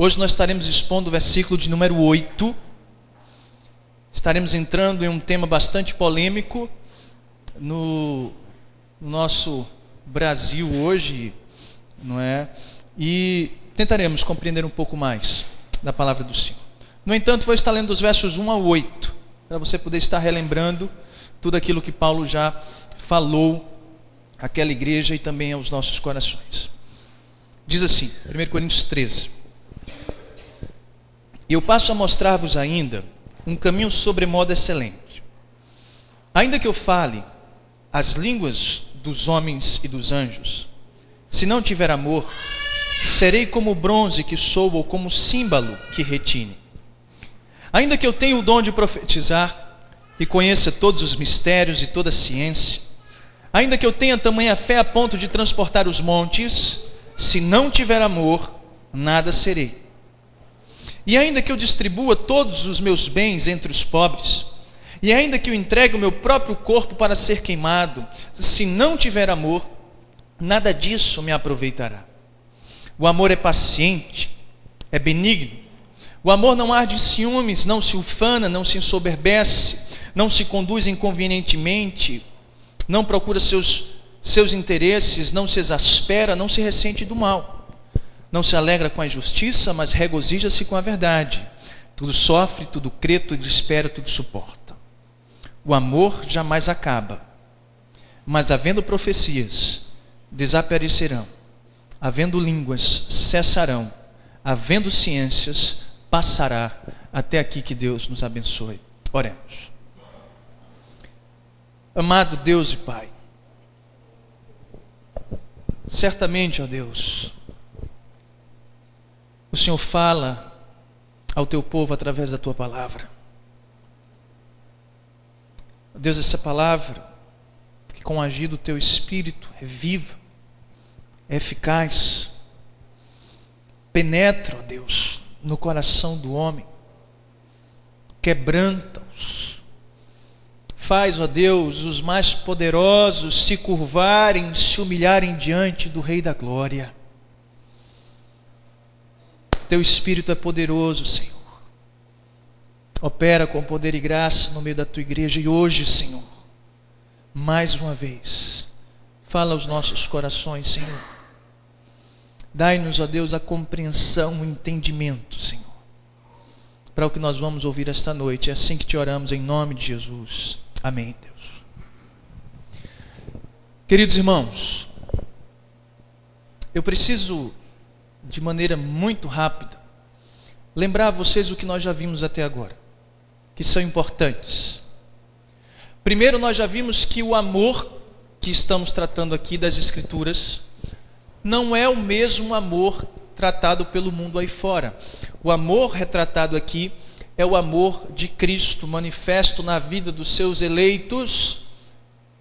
Hoje nós estaremos expondo o versículo de número 8. Estaremos entrando em um tema bastante polêmico no nosso Brasil hoje, não é? E tentaremos compreender um pouco mais da palavra do Senhor. No entanto, vou estar lendo os versos 1 a 8, para você poder estar relembrando tudo aquilo que Paulo já falou àquela igreja e também aos nossos corações. Diz assim, 1 Coríntios 13: Eu passo a mostrar-vos ainda um caminho sobremodo excelente. Ainda que eu fale as línguas dos homens e dos anjos, se não tiver amor, serei como o bronze que soa ou como o símbolo que retine. Ainda que eu tenha o dom de profetizar e conheça todos os mistérios e toda a ciência, ainda que eu tenha tamanha fé a ponto de transportar os montes, se não tiver amor, nada serei. E ainda que eu distribua todos os meus bens entre os pobres, e ainda que eu entregue o meu próprio corpo para ser queimado, se não tiver amor, nada disso me aproveitará. O amor é paciente, é benigno. O amor não arde em ciúmes, não se ufana, não se ensoberbece, não se conduz inconvenientemente, não procura seus interesses, não se exaspera, não se ressente do mal. Não se alegra com a injustiça, mas regozija-se com a verdade. Tudo sofre, tudo crê, tudo espera, tudo suporta. O amor jamais acaba, mas havendo profecias, desaparecerão. Havendo línguas, cessarão. Havendo ciências, passará. Até aqui, que Deus nos abençoe. Oremos. Amado Deus e Pai, certamente, ó Deus, o Senhor fala ao teu povo através da tua palavra. Deus, essa palavra, que com o agir do teu Espírito é viva, é eficaz, penetra, ó Deus, no coração do homem, quebranta-os, faz, ó Deus, os mais poderosos se curvarem, se humilharem diante do Rei da Glória. Teu Espírito é poderoso, Senhor. Opera com poder e graça no meio da tua igreja. E hoje, Senhor, mais uma vez, fala aos nossos corações, Senhor. Dai-nos, ó Deus, a compreensão, o entendimento, Senhor, para o que nós vamos ouvir esta noite. É assim que te oramos, em nome de Jesus. Amém, Deus. Queridos irmãos, eu preciso, de maneira muito rápida, lembrar a vocês o que nós já vimos até agora, que são importantes. Primeiro, nós já vimos que o amor que estamos tratando aqui das Escrituras não é o mesmo amor tratado pelo mundo aí fora. O amor retratado aqui é o amor de Cristo, manifesto na vida dos seus eleitos,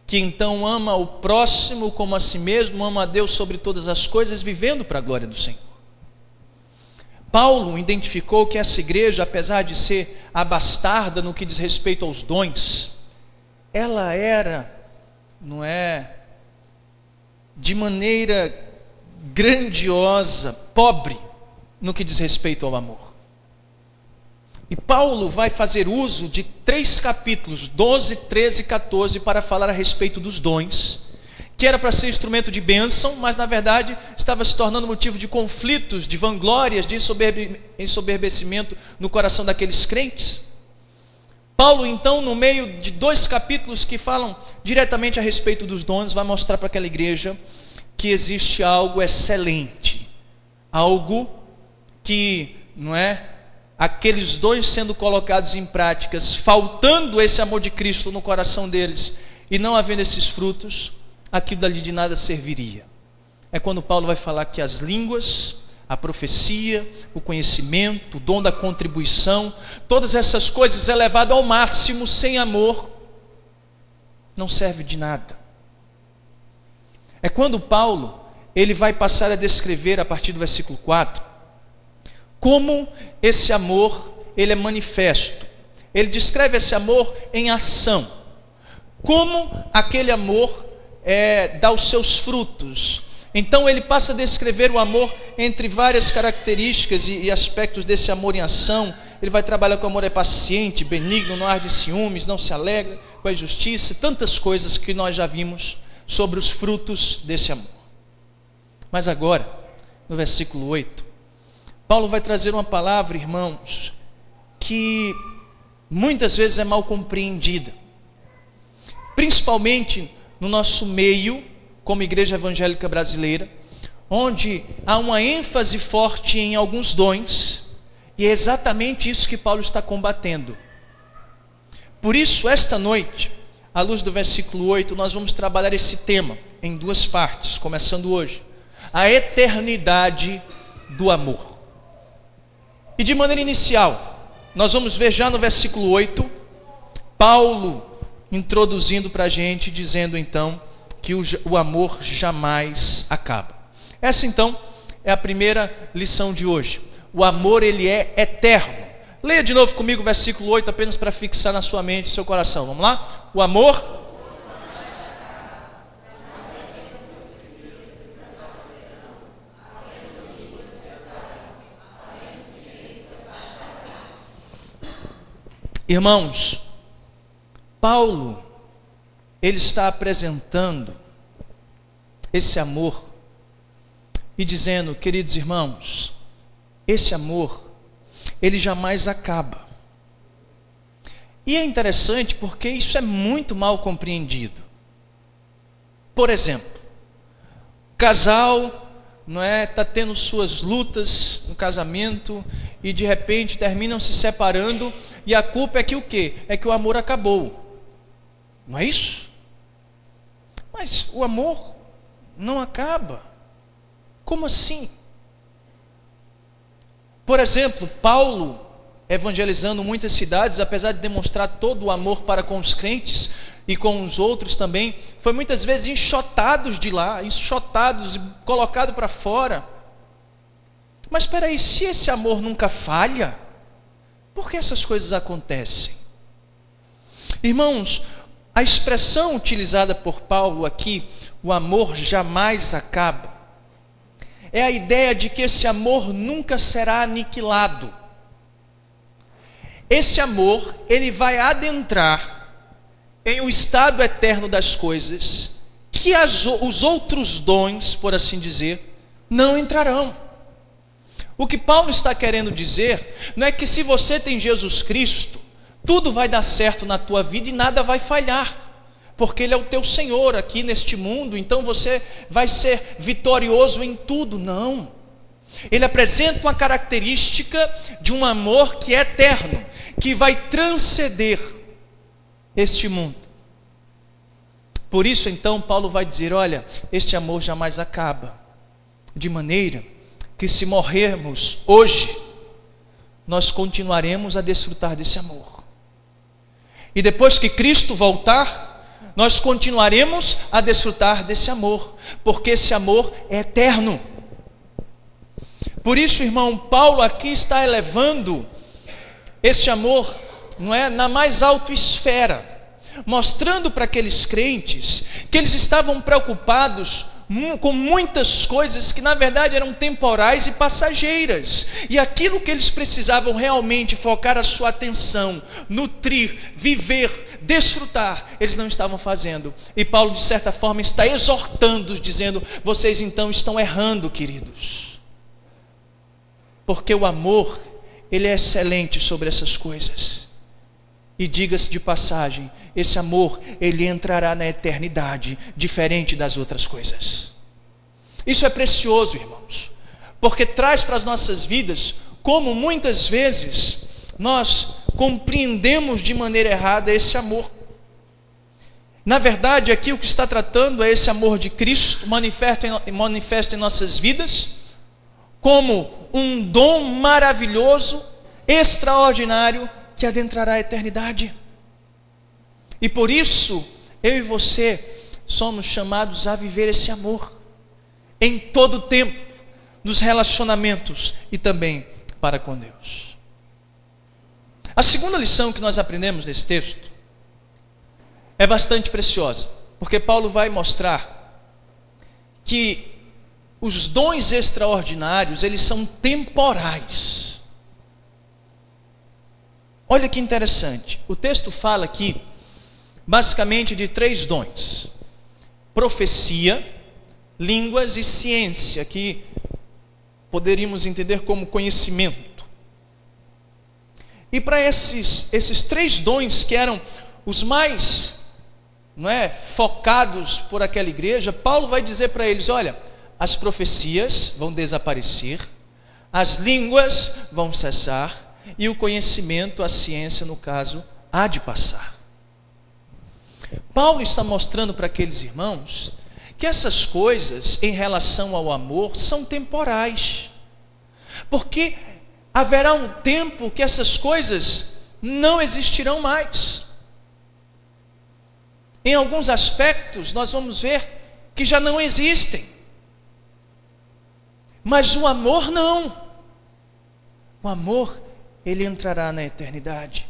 que então ama o próximo como a si mesmo, ama a Deus sobre todas as coisas, vivendo para a glória do Senhor. Paulo identificou que essa igreja, apesar de ser abastarda no que diz respeito aos dons, ela era, não é, de maneira grandiosa, pobre no que diz respeito ao amor. E Paulo vai fazer uso de 3 capítulos, 12, 13 e 14, para falar a respeito dos dons, que era para ser instrumento de bênção, mas na verdade estava se tornando motivo de conflitos, de vanglórias, de ensoberbecimento no coração daqueles crentes. Paulo, então, no meio de 2 capítulos que falam diretamente a respeito dos dons, vai mostrar para aquela igreja que existe algo excelente, algo que, não é, aqueles dons sendo colocados em práticas, faltando esse amor de Cristo no coração deles e não havendo esses frutos, aquilo dali de nada serviria. É quando Paulo vai falar que as línguas, a profecia, o conhecimento, o dom da contribuição, todas essas coisas elevadas ao máximo, sem amor, não serve de nada. É quando Paulo, ele vai passar a descrever, a partir do versículo 4, como esse amor, ele é manifesto. Ele descreve esse amor em ação. Como aquele amor dá os seus frutos. Então ele passa a descrever o amor entre várias características e aspectos desse amor em ação. Ele vai trabalhar que o amor é paciente, benigno, não arde ciúmes, não se alegra com a injustiça, tantas coisas que nós já vimos sobre os frutos desse amor. Mas agora, no versículo 8, Paulo vai trazer uma palavra, irmãos, que muitas vezes é mal compreendida, principalmente no nosso meio, como igreja evangélica brasileira, onde há uma ênfase forte em alguns dons, e é exatamente isso que Paulo está combatendo. Por isso, esta noite, à luz do versículo 8, nós vamos trabalhar esse tema em duas partes, começando hoje: a eternidade do amor. E de maneira inicial, nós vamos ver já no versículo 8, Paulo introduzindo para a gente, dizendo então que o amor jamais acaba. Essa então é a primeira lição de hoje. O amor, ele é eterno. Leia de novo comigo o versículo 8, apenas para fixar na sua mente e seu coração. Vamos lá? O amor... Irmãos, Paulo, ele está apresentando esse amor e dizendo, queridos irmãos, esse amor, ele jamais acaba. E é interessante porque isso é muito mal compreendido. Por exemplo, casal, não é, está tendo suas lutas no casamento e de repente terminam se separando e a culpa é que o quê? É que o amor acabou. Não é isso? Mas o amor não acaba. Como assim? Por exemplo, Paulo, evangelizando muitas cidades, apesar de demonstrar todo o amor para com os crentes e com os outros também, foi muitas vezes enxotados de lá, enxotados e colocado para fora. Mas espera aí, se esse amor nunca falha, por que essas coisas acontecem? Irmãos, a expressão utilizada por Paulo aqui, o amor jamais acaba, é a ideia de que esse amor nunca será aniquilado. Esse amor, ele vai adentrar em um estado eterno das coisas, que os outros dons, por assim dizer, não entrarão. O que Paulo está querendo dizer, não é que se você tem Jesus Cristo, tudo vai dar certo na tua vida e nada vai falhar, porque Ele é o teu Senhor aqui neste mundo, então você vai ser vitorioso em tudo. Não. Ele apresenta uma característica de um amor que é eterno, que vai transcender este mundo. Por isso então Paulo vai dizer, olha, este amor jamais acaba, de maneira que se morrermos hoje, nós continuaremos a desfrutar desse amor. E depois que Cristo voltar, nós continuaremos a desfrutar desse amor, porque esse amor é eterno. Por isso, irmão, Paulo aqui está elevando este amor, não é, na mais alta esfera, mostrando para aqueles crentes que eles estavam preocupados com muitas coisas que na verdade eram temporais e passageiras, e aquilo que eles precisavam realmente focar a sua atenção, nutrir, viver, desfrutar, eles não estavam fazendo. E Paulo de certa forma está exortando, dizendo, vocês então estão errando, queridos, porque o amor, ele é excelente sobre essas coisas. E diga-se de passagem, esse amor, ele entrará na eternidade, diferente das outras coisas. Isso é precioso, irmãos, porque traz para as nossas vidas, como muitas vezes nós compreendemos de maneira errada esse amor. Na verdade, aqui o que está tratando é esse amor de Cristo, manifesto em nossas vidas, como um dom maravilhoso, extraordinário, que adentrará a eternidade. E por isso, eu e você somos chamados a viver esse amor em todo o tempo, nos relacionamentos e também para com Deus. A segunda lição que nós aprendemos nesse texto é bastante preciosa, porque Paulo vai mostrar que os dons extraordinários, eles são temporais. Olha que interessante, o texto fala aqui, basicamente de 3 dons: profecia, línguas e ciência, que poderíamos entender como conhecimento. E para esses 3 dons que eram os mais focados por aquela igreja, Paulo vai dizer para eles: olha, as profecias vão desaparecer, as línguas vão cessar, e o conhecimento, a ciência, no caso, há de passar. Paulo está mostrando para aqueles irmãos que essas coisas, em relação ao amor, são temporais, porque haverá um tempo que essas coisas não existirão mais. Em alguns aspectos, nós vamos ver que já não existem, mas o amor não. O amor, ele entrará na eternidade.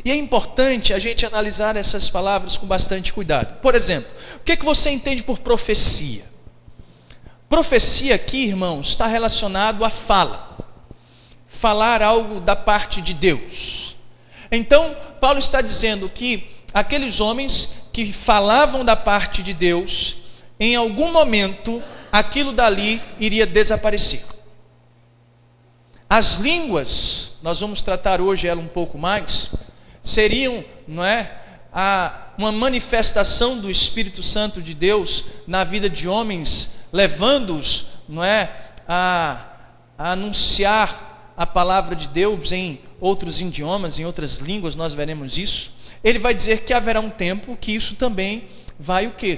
E é importante a gente analisar essas palavras com bastante cuidado. Por exemplo, o que você entende por profecia? Profecia aqui, irmãos, está relacionado à fala. Falar algo da parte de Deus. Então, Paulo está dizendo que aqueles homens que falavam da parte de Deus, em algum momento, aquilo dali iria desaparecer. As línguas, nós vamos tratar hoje ela um pouco mais, seriam, uma manifestação do Espírito Santo de Deus na vida de homens, levando-os, a anunciar a palavra de Deus em outros idiomas, em outras línguas, nós veremos isso. Ele vai dizer que haverá um tempo que isso também vai o quê?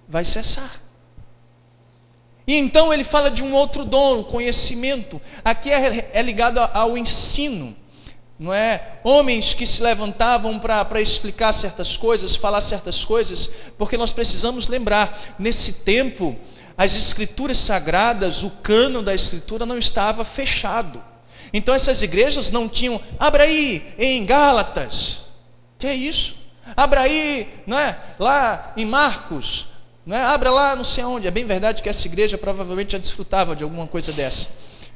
Vai cessar. E então ele fala de um outro dom, o conhecimento. Aqui é ligado ao ensino. Homens que se levantavam para explicar certas coisas, falar certas coisas, porque nós precisamos lembrar, nesse tempo, as escrituras sagradas, o cânon da escritura não estava fechado. Então essas igrejas não tinham, abra aí em Gálatas, que é isso? Abra aí, lá em Marcos, abra lá não sei onde. É bem verdade que essa igreja provavelmente já desfrutava de alguma coisa dessa,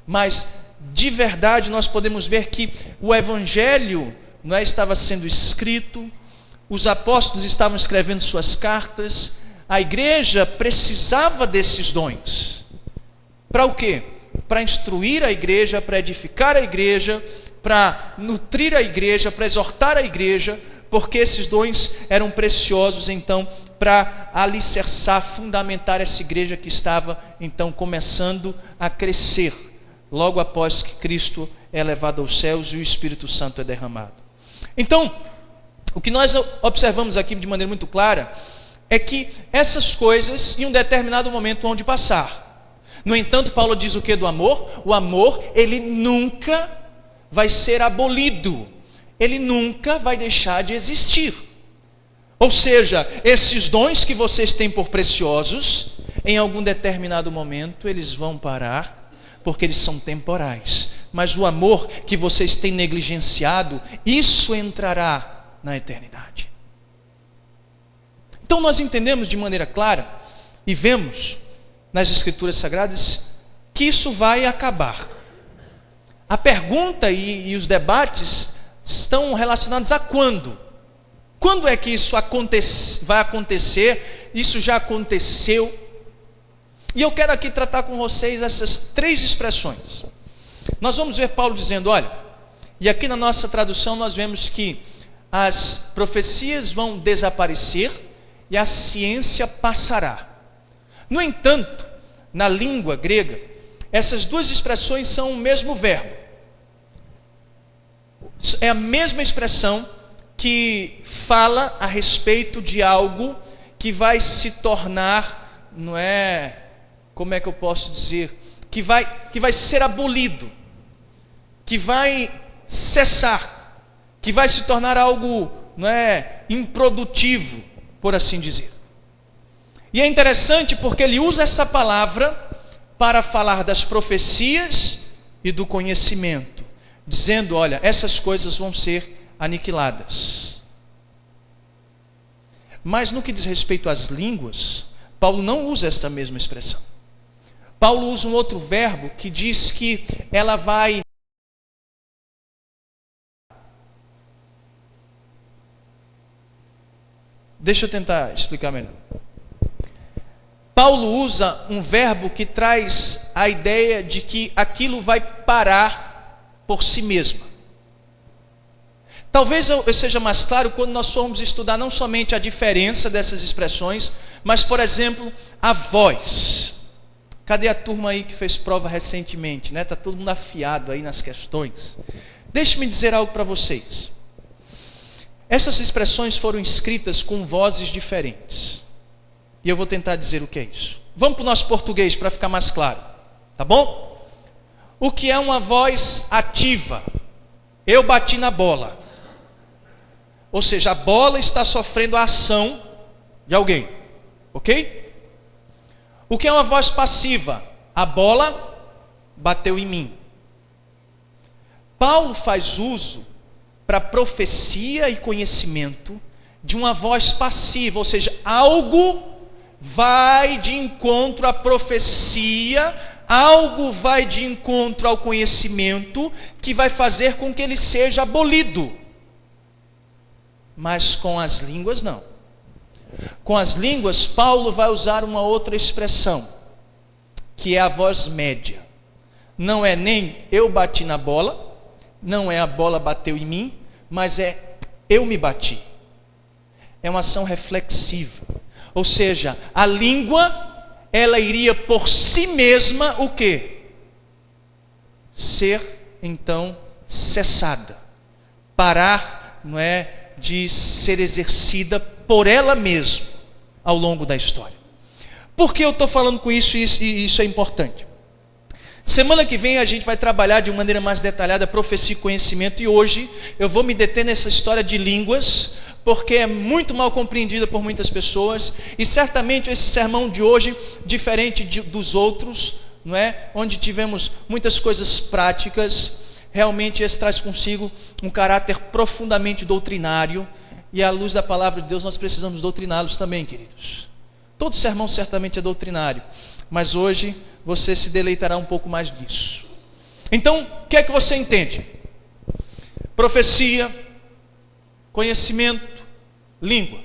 mas de verdade nós podemos ver que o evangelho estava sendo escrito, os apóstolos estavam escrevendo suas cartas, a igreja precisava desses dons. Para o quê? Para instruir a igreja, para edificar a igreja, para nutrir a igreja, para exortar a igreja, porque esses dons eram preciosos então para alicerçar, fundamentar essa igreja que estava então começando a crescer, logo após que Cristo é levado aos céus e o Espírito Santo é derramado. Então, o que nós observamos aqui de maneira muito clara é que essas coisas em um determinado momento vão de passar. No entanto, Paulo diz o que do amor? O amor, ele nunca vai ser abolido, ele nunca vai deixar de existir. Ou seja, esses dons que vocês têm por preciosos, em algum determinado momento eles vão parar, porque eles são temporais. Mas o amor que vocês têm negligenciado, isso entrará na eternidade. Então nós entendemos de maneira clara e vemos nas Escrituras Sagradas que isso vai acabar. A pergunta e os debates estão relacionados a quando? Quando é que isso vai acontecer? Isso já aconteceu? E eu quero aqui tratar com vocês essas 3 expressões. Nós vamos ver Paulo dizendo, olha, e aqui na nossa tradução nós vemos que as profecias vão desaparecer e a ciência passará. No entanto, na língua grega, essas 2 expressões são o mesmo verbo. É a mesma expressão que fala a respeito de algo que vai se tornar, como é que eu posso dizer? Que vai ser abolido, que vai cessar, que vai se tornar algo, improdutivo, por assim dizer. E é interessante porque ele usa essa palavra para falar das profecias e do conhecimento, dizendo, olha, essas coisas vão ser aniquiladas. Mas no que diz respeito às línguas, Paulo não usa esta mesma expressão. Paulo usa um outro verbo que diz que ela vai... Deixa eu tentar explicar melhor. Paulo usa um verbo que traz a ideia de que aquilo vai parar por si mesma. Talvez eu seja mais claro quando nós formos estudar não somente a diferença dessas expressões, mas, por exemplo, a voz. Cadê a turma aí que fez prova recentemente, né? Está todo mundo afiado aí nas questões. Deixe-me dizer algo para vocês. Essas expressões foram escritas com vozes diferentes. E eu vou tentar dizer o que é isso. Vamos para o nosso português para ficar mais claro. Tá bom? O que é uma voz ativa? Eu bati na bola. Ou seja, a bola está sofrendo a ação de alguém. Ok? O que é uma voz passiva? A bola bateu em mim. Paulo faz uso para profecia e conhecimento de uma voz passiva, ou seja, algo vai de encontro à profecia, algo vai de encontro ao conhecimento que vai fazer com que ele seja abolido. Mas com as línguas não. Com as línguas, Paulo vai usar uma outra expressão, que é a voz média. Não é nem eu bati na bola, não é a bola bateu em mim, mas é eu me bati. É uma ação reflexiva. Ou seja, a língua, ela iria por si mesma o quê? Ser, então, cessada. Parar, não é, de ser exercida por ela mesma ao longo da história. Por que eu estou falando com isso e isso é importante? Semana que vem a gente vai trabalhar de maneira mais detalhada profecia e conhecimento, e hoje eu vou me deter nessa história de línguas, porque é muito mal compreendida por muitas pessoas, e certamente esse sermão de hoje, diferente dos outros, não é? Onde tivemos muitas coisas práticas, realmente esse traz consigo um caráter profundamente doutrinário, e à luz da palavra de Deus nós precisamos doutriná-los também, queridos. Todo sermão certamente é doutrinário, mas hoje você se deleitará um pouco mais disso. Então, o que é que você entende? Profecia, conhecimento, língua.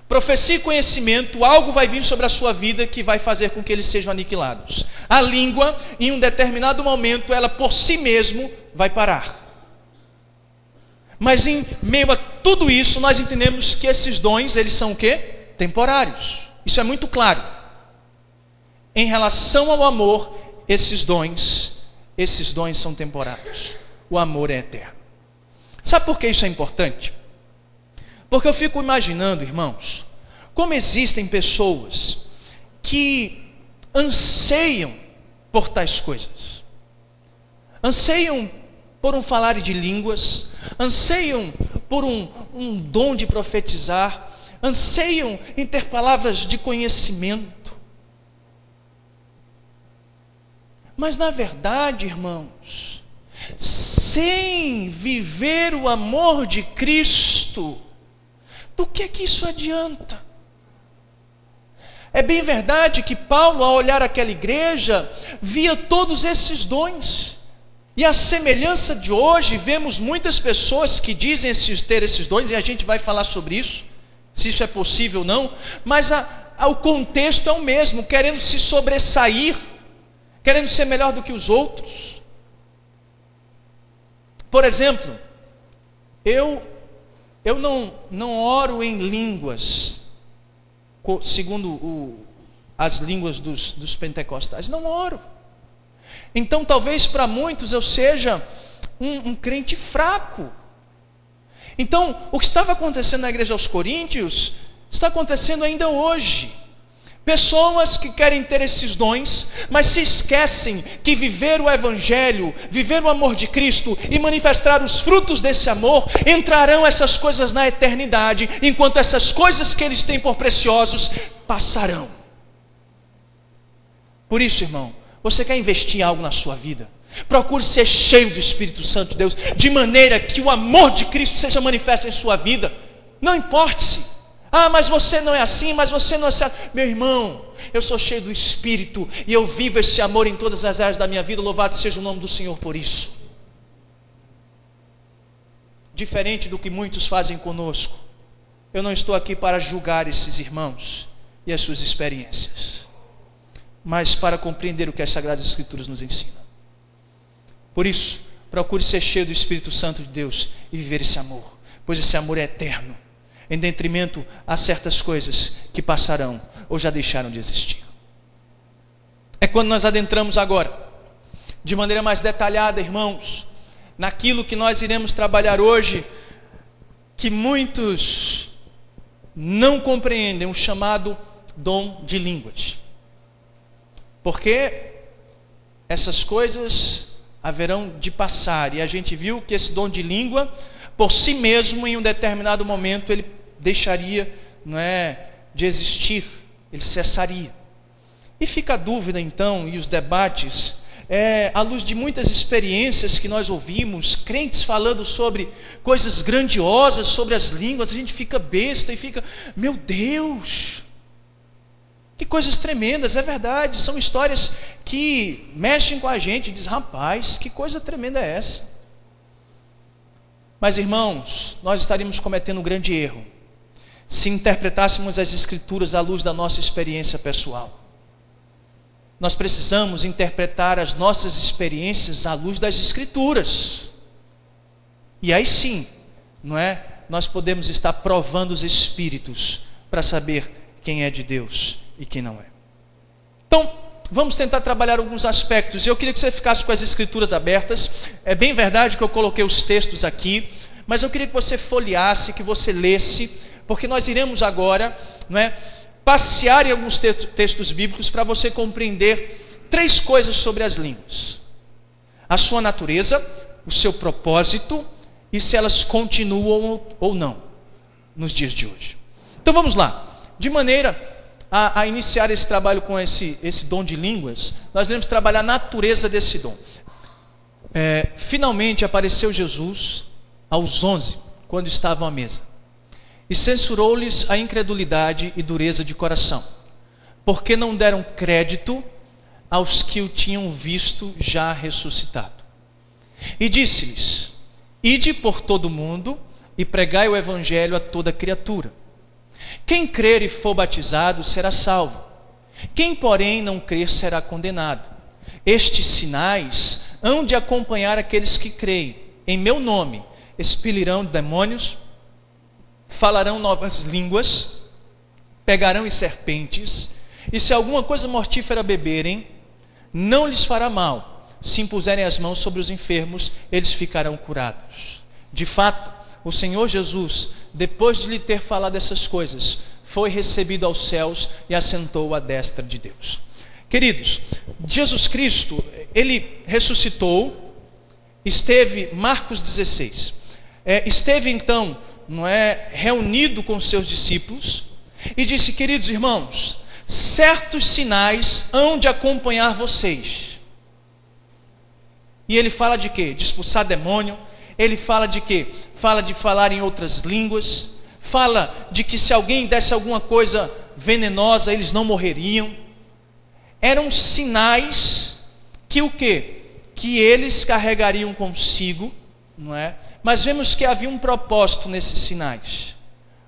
Profecia e conhecimento, algo vai vir sobre a sua vida que vai fazer com que eles sejam aniquilados. A língua, em um determinado momento, ela por si mesmo vai parar. Mas em meio a tudo isso, nós entendemos que esses dons, eles são o quê? Temporários. Isso é muito claro. Em relação ao amor, esses dons são temporários. O amor é eterno. Sabe por que isso é importante? Porque eu fico imaginando, irmãos, como existem pessoas que anseiam por tais coisas. Anseiam por um falar de línguas, anseiam por um dom de profetizar, anseiam em ter palavras de conhecimento. Mas na verdade, irmãos, sem viver o amor de Cristo, do que é que isso adianta? É bem verdade que Paulo, ao olhar aquela igreja, via todos esses dons. E à semelhança de hoje, vemos muitas pessoas que dizem ter esses dons, e a gente vai falar sobre isso, se isso é possível ou não, mas o contexto é o mesmo, querendo se sobressair, querendo ser melhor do que os outros. Por exemplo, eu não oro em línguas, segundo as línguas dos pentecostais, não oro. Então talvez para muitos eu seja um crente fraco. Então o que estava acontecendo na igreja aos Coríntios, está acontecendo ainda hoje. Pessoas que querem ter esses dons, mas se esquecem que viver o Evangelho, viver o amor de Cristo e manifestar os frutos desse amor, entrarão essas coisas na eternidade, enquanto essas coisas que eles têm por preciosos passarão. Por isso, irmão, você quer investir em algo na sua vida? Procure ser cheio do Espírito Santo de Deus, de maneira que o amor de Cristo seja manifesto em sua vida. Não importe-se. Ah, mas você não é assim, mas você não é assim. Meu irmão, eu sou cheio do Espírito, e eu vivo esse amor em todas as áreas da minha vida, louvado seja o nome do Senhor por isso. Diferente do que muitos fazem conosco, eu não estou aqui para julgar esses irmãos e as suas experiências, mas para compreender o que as Sagradas Escrituras nos ensinam. Por isso, procure ser cheio do Espírito Santo de Deus e viver esse amor, pois esse amor é eterno, em detrimento a certas coisas que passarão ou já deixaram de existir. É quando nós adentramos agora, de maneira mais detalhada, irmãos, naquilo que nós iremos trabalhar hoje, que muitos não compreendem, o chamado dom de línguas. Porque essas coisas haverão de passar, e a gente viu que esse dom de língua, por si mesmo, em um determinado momento, ele deixaria, de existir, ele cessaria. E fica a dúvida então, e os debates, à luz de muitas experiências que nós ouvimos, crentes falando sobre coisas grandiosas, sobre as línguas, a gente fica besta e fica, meu Deus, que coisas tremendas, é verdade, são histórias que mexem com a gente, diz, rapaz, que coisa tremenda é essa? Mas irmãos, nós estaríamos cometendo um grande erro, se interpretássemos as Escrituras à luz da nossa experiência pessoal. Nós precisamos interpretar as nossas experiências à luz das Escrituras. E aí sim, nós podemos estar provando os Espíritos para saber quem é de Deus e quem não é. Então, vamos tentar trabalhar alguns aspectos. Eu queria que você ficasse com as Escrituras abertas. É bem verdade que eu coloquei os textos aqui, mas eu queria que você folheasse, que você lesse, porque nós iremos agora, passear em alguns textos bíblicos para você compreender 3 coisas sobre as línguas: a sua natureza, o seu propósito e se elas continuam ou não nos dias de hoje. Então vamos lá. De maneira a iniciar esse trabalho com esse dom de línguas, nós iremos trabalhar a natureza desse dom. Finalmente apareceu Jesus aos 11, quando estavam à mesa, e censurou-lhes a incredulidade e dureza de coração, porque não deram crédito aos que o tinham visto já ressuscitado. E disse-lhes: ide por todo o mundo e pregai o evangelho a toda criatura. Quem crer e for batizado será salvo, quem porém não crer será condenado. Estes sinais hão de acompanhar aqueles que creem. Em meu nome expelirão demônios, falarão novas línguas, pegarão em serpentes, e se alguma coisa mortífera beberem, não lhes fará mal. Se impuserem as mãos sobre os enfermos, eles ficarão curados. De fato, o Senhor Jesus, depois de lhe ter falado essas coisas, foi recebido aos céus e assentou à destra de Deus. Queridos, Jesus Cristo, ele ressuscitou, esteve, Marcos 16, esteve então, reunido com seus discípulos, e disse: queridos irmãos, certos sinais hão de acompanhar vocês. E ele fala de quê? De expulsar demônio. Ele fala de quê? Fala de falar em outras línguas, fala de que se alguém desse alguma coisa venenosa, eles não morreriam. Eram sinais que o quê? Que eles carregariam consigo, Mas vemos que havia um propósito nesses sinais,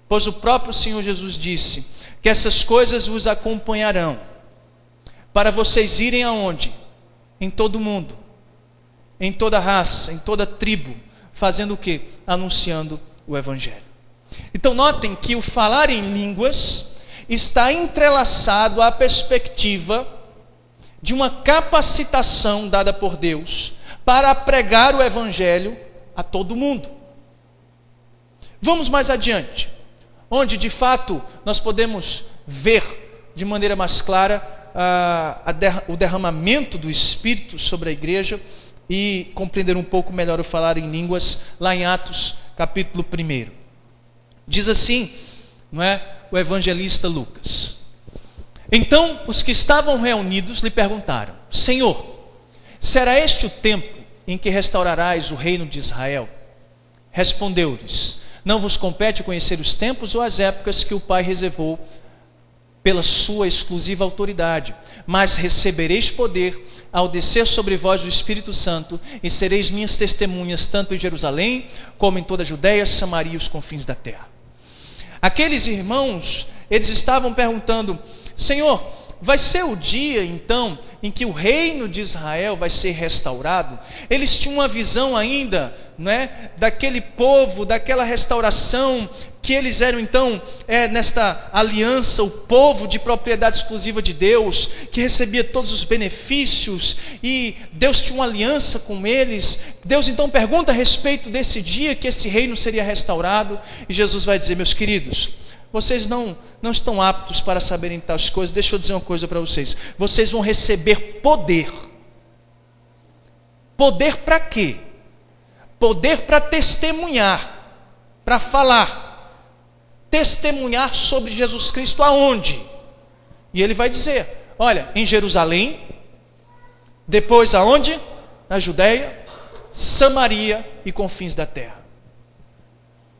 pois o próprio Senhor Jesus disse que essas coisas vos acompanharão, para vocês irem aonde? Em todo o mundo, em toda raça, em toda tribo, fazendo o quê? Anunciando o Evangelho. Então notem que o falar em línguas está entrelaçado à perspectiva de uma capacitação dada por Deus para pregar o Evangelho a todo mundo. Vamos mais adiante, onde de fato nós podemos ver de maneira mais clara o derramamento do Espírito sobre a igreja e compreender um pouco melhor o falar em línguas, lá em Atos capítulo 1. Diz assim, o evangelista Lucas: então os que estavam reunidos lhe perguntaram: Senhor, será este o tempo em que restaurarás o reino de Israel? Respondeu-lhes: não vos compete conhecer os tempos ou as épocas que o Pai reservou pela sua exclusiva autoridade, mas recebereis poder ao descer sobre vós o Espírito Santo, e sereis minhas testemunhas tanto em Jerusalém, como em toda a Judéia, Samaria e os confins da terra. Aqueles irmãos, eles estavam perguntando: Senhor, vai ser o dia então em que o reino de Israel vai ser restaurado? Eles tinham uma visão ainda, daquele povo, daquela restauração, que eles eram então, nesta aliança, o povo de propriedade exclusiva de Deus, que recebia todos os benefícios, e Deus tinha uma aliança com eles. Deus então pergunta a respeito desse dia que esse reino seria restaurado, e Jesus vai dizer: meus queridos, vocês não estão aptos para saberem tais coisas. Deixa eu dizer uma coisa para vocês: vocês vão receber poder. Poder para quê? Poder para testemunhar, para falar. Testemunhar sobre Jesus Cristo aonde? E ele vai dizer: olha, em Jerusalém, depois aonde? Na Judéia, Samaria e confins da terra.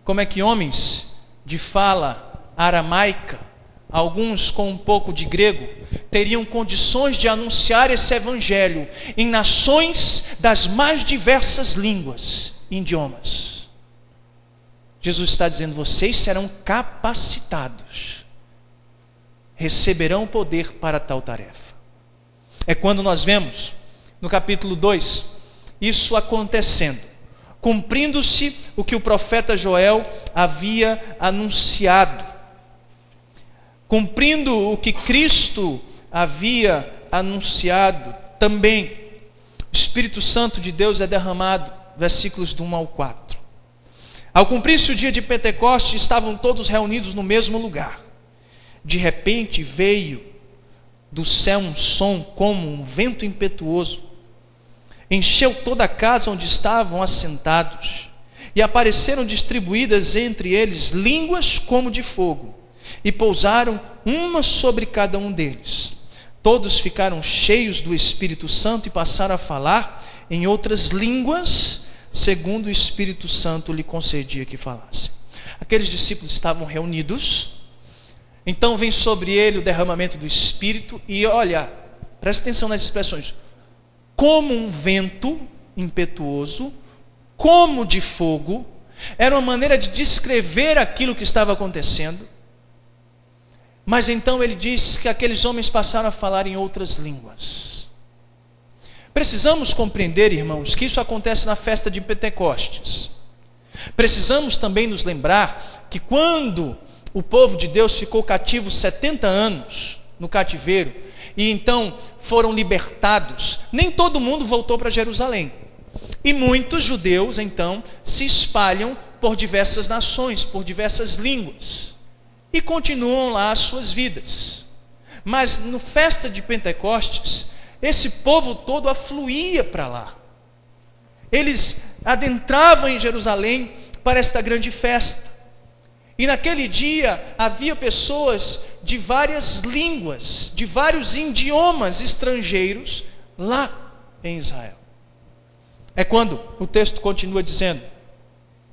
Como é que homens de fala aramaica, alguns com um pouco de grego, teriam condições de anunciar esse evangelho em nações das mais diversas línguas e idiomas? Jesus está dizendo: vocês serão capacitados, receberão poder para tal tarefa. É quando nós vemos no capítulo 2 isso acontecendo, cumprindo-se o que o profeta Joel havia anunciado, cumprindo o que Cristo havia anunciado também. O Espírito Santo de Deus é derramado, versículos do 1 ao 4. Ao cumprir-se o dia de Pentecostes, estavam todos reunidos no mesmo lugar. De repente veio do céu um som como um vento impetuoso, encheu toda a casa onde estavam assentados, e apareceram distribuídas entre eles línguas como de fogo, e pousaram uma sobre cada um deles. Todos ficaram cheios do Espírito Santo e passaram a falar em outras línguas, segundo o Espírito Santo lhe concedia que falasse. Aqueles discípulos estavam reunidos, então vem sobre ele o derramamento do Espírito, e olha, presta atenção nas expressões: como um vento impetuoso, como de fogo. Era uma maneira de descrever aquilo que estava acontecendo. Mas então ele diz que aqueles homens passaram a falar em outras línguas. Precisamos compreender, irmãos, que isso acontece na festa de Pentecostes. Precisamos também nos lembrar que quando o povo de Deus ficou cativo 70 anos no cativeiro, e então foram libertados, nem todo mundo voltou para Jerusalém. E muitos judeus então se espalham por diversas nações, por diversas línguas, e continuam lá as suas vidas. Mas no festa de Pentecostes, esse povo todo afluía para lá. Eles adentravam em Jerusalém para esta grande festa. E naquele dia havia pessoas de várias línguas, de vários idiomas estrangeiros lá em Israel. É quando o texto continua dizendo,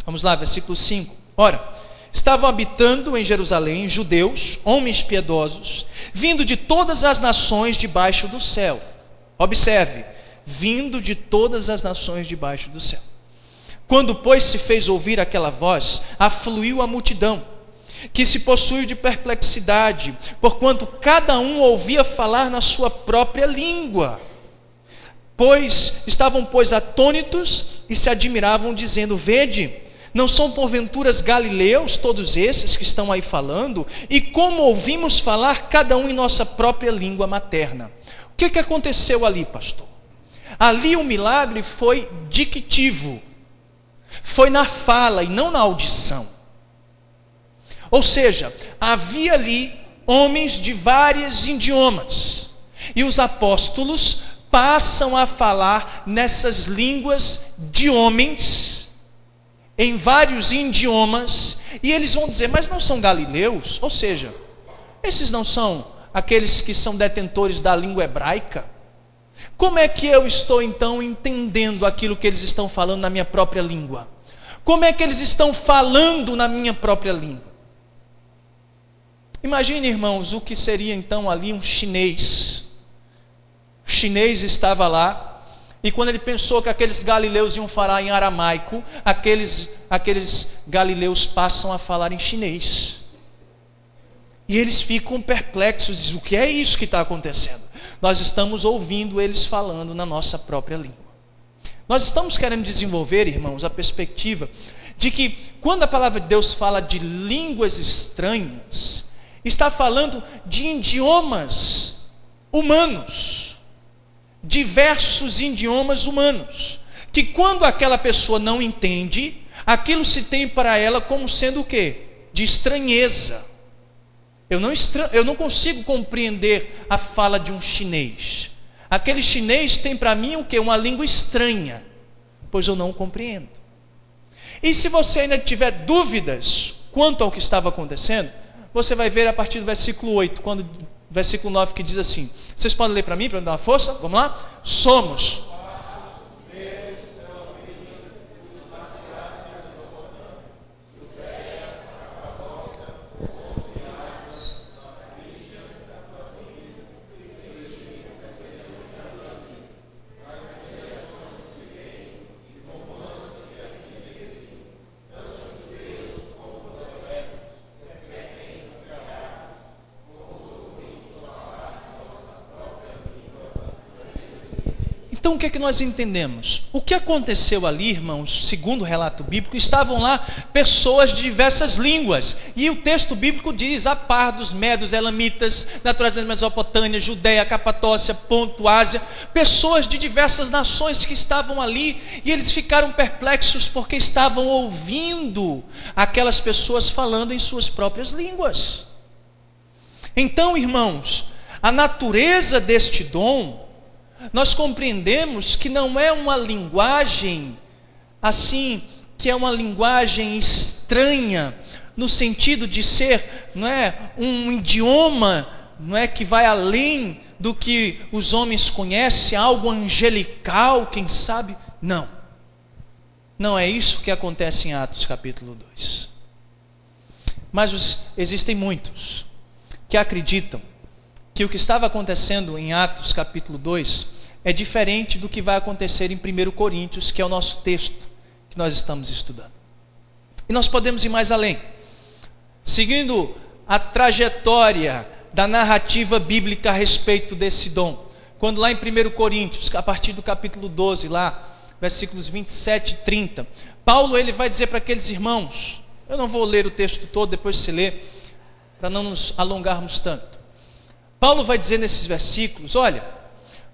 vamos lá, versículo 5. Ora, estavam habitando em Jerusalém judeus, homens piedosos, vindo de todas as nações debaixo do céu. Observe, vindo de todas as nações debaixo do céu. Quando, pois, se fez ouvir aquela voz, afluiu a multidão, que se possuiu de perplexidade, porquanto cada um ouvia falar na sua própria língua. Estavam, atônitos e se admiravam, dizendo: vede, não são porventuras galileus todos esses que estão aí falando? E como ouvimos falar cada um em nossa própria língua materna? O que aconteceu ali, pastor? Ali o milagre foi dictivo, foi na fala e não na audição. Ou seja, havia ali homens de vários idiomas, e os apóstolos passam a falar nessas línguas de homens, em vários idiomas, e eles vão dizer: mas não são galileus? Ou seja, esses não são aqueles que são detentores da língua hebraica? Como é que eu estou então entendendo aquilo que eles estão falando na minha própria língua? Como é que eles estão falando na minha própria língua? Imagine, irmãos, o que seria então ali um chinês. O chinês estava lá, e quando ele pensou que aqueles galileus iam falar em aramaico, aqueles galileus passam a falar em chinês. E eles ficam perplexos, dizem: o que é isso que está acontecendo? Nós estamos ouvindo eles falando na nossa própria língua. Nós estamos querendo desenvolver, irmãos, a perspectiva de que quando a palavra de Deus fala de línguas estranhas, está falando de idiomas humanos, diversos idiomas humanos, que quando aquela pessoa não entende, aquilo se tem para ela como sendo o quê? De estranheza. Eu não consigo compreender a fala de um chinês. Aquele chinês tem para mim o quê? Uma língua estranha, pois eu não o compreendo. E se você ainda tiver dúvidas quanto ao que estava acontecendo, você vai ver a partir do versículo 8, versículo 9, que diz assim. Vocês podem ler para mim, para me dar uma força? Vamos lá? Somos. Então o que é que nós entendemos? O que aconteceu ali, irmãos, segundo o relato bíblico, estavam lá pessoas de diversas línguas, e o texto bíblico diz: a pardos, medos, elamitas, naturais da Mesopotâmia, Judéia, Capadócia, Ponto, Ásia, pessoas de diversas nações que estavam ali, e eles ficaram perplexos porque estavam ouvindo aquelas pessoas falando em suas próprias línguas. Então, irmãos, a natureza deste dom, nós compreendemos que não é uma linguagem assim, que é uma linguagem estranha, no sentido de ser, não é, um idioma, não é, que vai além do que os homens conhecem, algo angelical, quem sabe? Não é isso que acontece em Atos capítulo 2. Mas existem muitos que acreditam que o que estava acontecendo em Atos capítulo 2 é diferente do que vai acontecer em 1 Coríntios, que é o nosso texto que nós estamos estudando. E nós podemos ir mais além. Seguindo a trajetória da narrativa bíblica a respeito desse dom, quando lá em 1 Coríntios, a partir do capítulo 12, lá, versículos 27 e 30, Paulo ele vai dizer para aqueles irmãos, eu não vou ler o texto todo, depois você lê, para não nos alongarmos tanto. Paulo vai dizer nesses versículos: olha,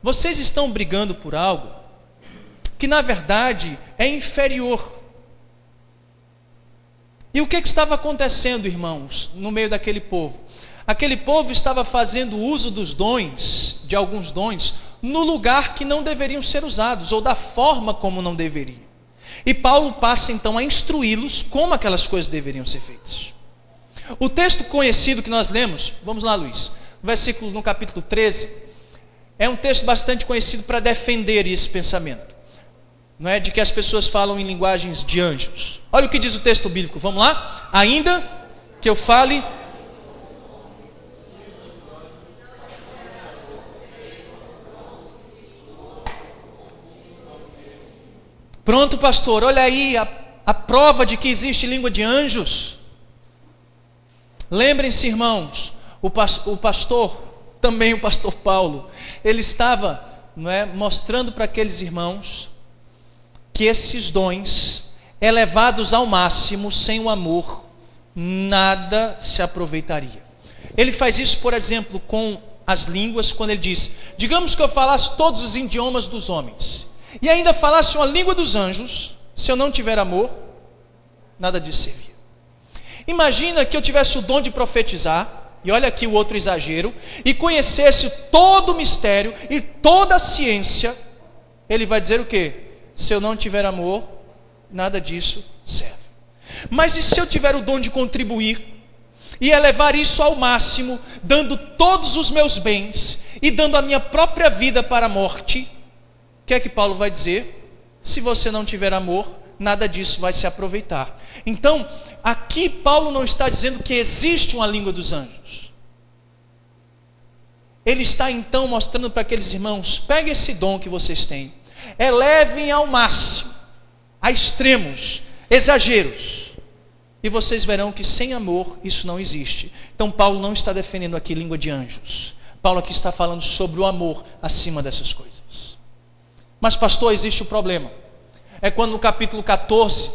vocês estão brigando por algo que na verdade é inferior. E o que estava acontecendo, irmãos, no meio daquele povo? Aquele povo estava fazendo uso dos dons, de alguns dons, no lugar que não deveriam ser usados, ou da forma como não deveriam. E Paulo passa então a instruí-los como aquelas coisas deveriam ser feitas. O texto conhecido que nós lemos, vamos lá, Luiz, versículo no capítulo 13, é um texto bastante conhecido para defender esse pensamento, não é, de que as pessoas falam em linguagens de anjos. Olha o que diz o texto bíblico, vamos lá? Ainda que eu fale... Pronto, pastor, olha aí a prova de que existe língua de anjos. Lembrem-se, irmãos, o pastor, também o pastor Paulo, ele estava, não é, mostrando para aqueles irmãos que esses dons, elevados ao máximo, sem o amor, nada se aproveitaria. Ele faz isso, por exemplo, com as línguas, quando ele diz: digamos que eu falasse todos os idiomas dos homens, e ainda falasse uma língua dos anjos, se eu não tiver amor, nada disso servia. Imagina que eu tivesse o dom de profetizar, e olha aqui o outro exagero, e conhecesse todo o mistério e toda a ciência. Ele vai dizer o quê? Se eu não tiver amor, nada disso serve. Mas e se eu tiver o dom de contribuir e elevar isso ao máximo, dando todos os meus bens e dando a minha própria vida para a morte? O que é que Paulo vai dizer? Se você não tiver amor, nada disso vai se aproveitar. Então, aqui Paulo não está dizendo que existe uma língua dos anjos. Ele está então mostrando para aqueles irmãos: peguem esse dom que vocês têm, elevem ao máximo, a extremos, exageros, e vocês verão que sem amor isso não existe. Então Paulo não está defendendo aqui língua de anjos. Paulo aqui está falando sobre o amor acima dessas coisas. Mas pastor, existe o problema. É quando no capítulo 14,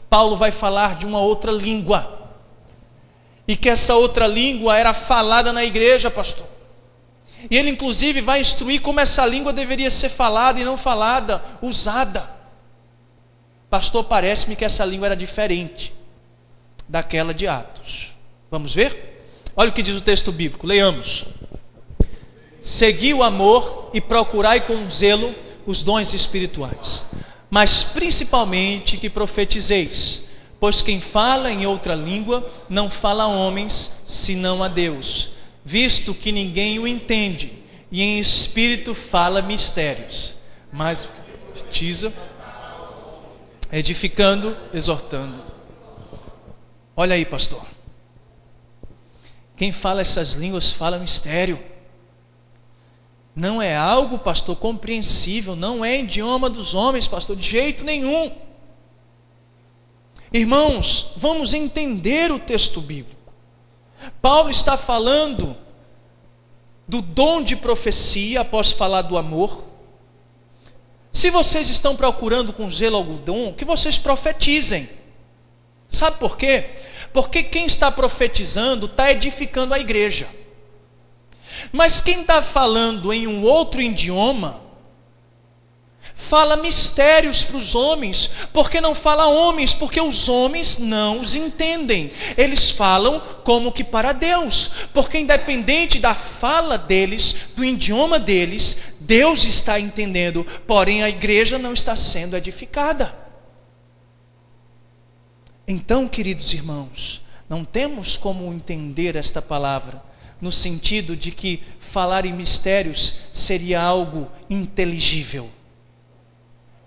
Paulo vai falar de uma outra língua. E que essa outra língua era falada na igreja, pastor. E ele inclusive vai instruir como essa língua deveria ser falada e não falada, usada. Pastor, parece-me que essa língua era diferente daquela de Atos. Vamos ver? Olha o que diz o texto bíblico, leiamos. Segui o amor e procurai com zelo os dons espirituais, mas principalmente que profetizeis, pois quem fala em outra língua não fala a homens, senão a Deus, visto que ninguém o entende, e em espírito fala mistérios, mas o que profetiza, edificando, exortando. Olha aí, pastor, quem fala essas línguas fala mistério. Não é algo, pastor, compreensível, não é idioma dos homens, pastor, de jeito nenhum. Irmãos, vamos entender o texto bíblico. Paulo está falando do dom de profecia após falar do amor. Se vocês estão procurando com zelo algum dom, que vocês profetizem. Sabe por quê? Porque quem está profetizando está edificando a igreja. Mas quem está falando em um outro idioma, fala mistérios para os homens. Porque não fala homens? Porque os homens não os entendem. Eles falam como que para Deus. Porque independente da fala deles, do idioma deles, Deus está entendendo. Porém a igreja não está sendo edificada. Então, queridos irmãos, não temos como entender esta palavra no sentido de que falar em mistérios seria algo inteligível.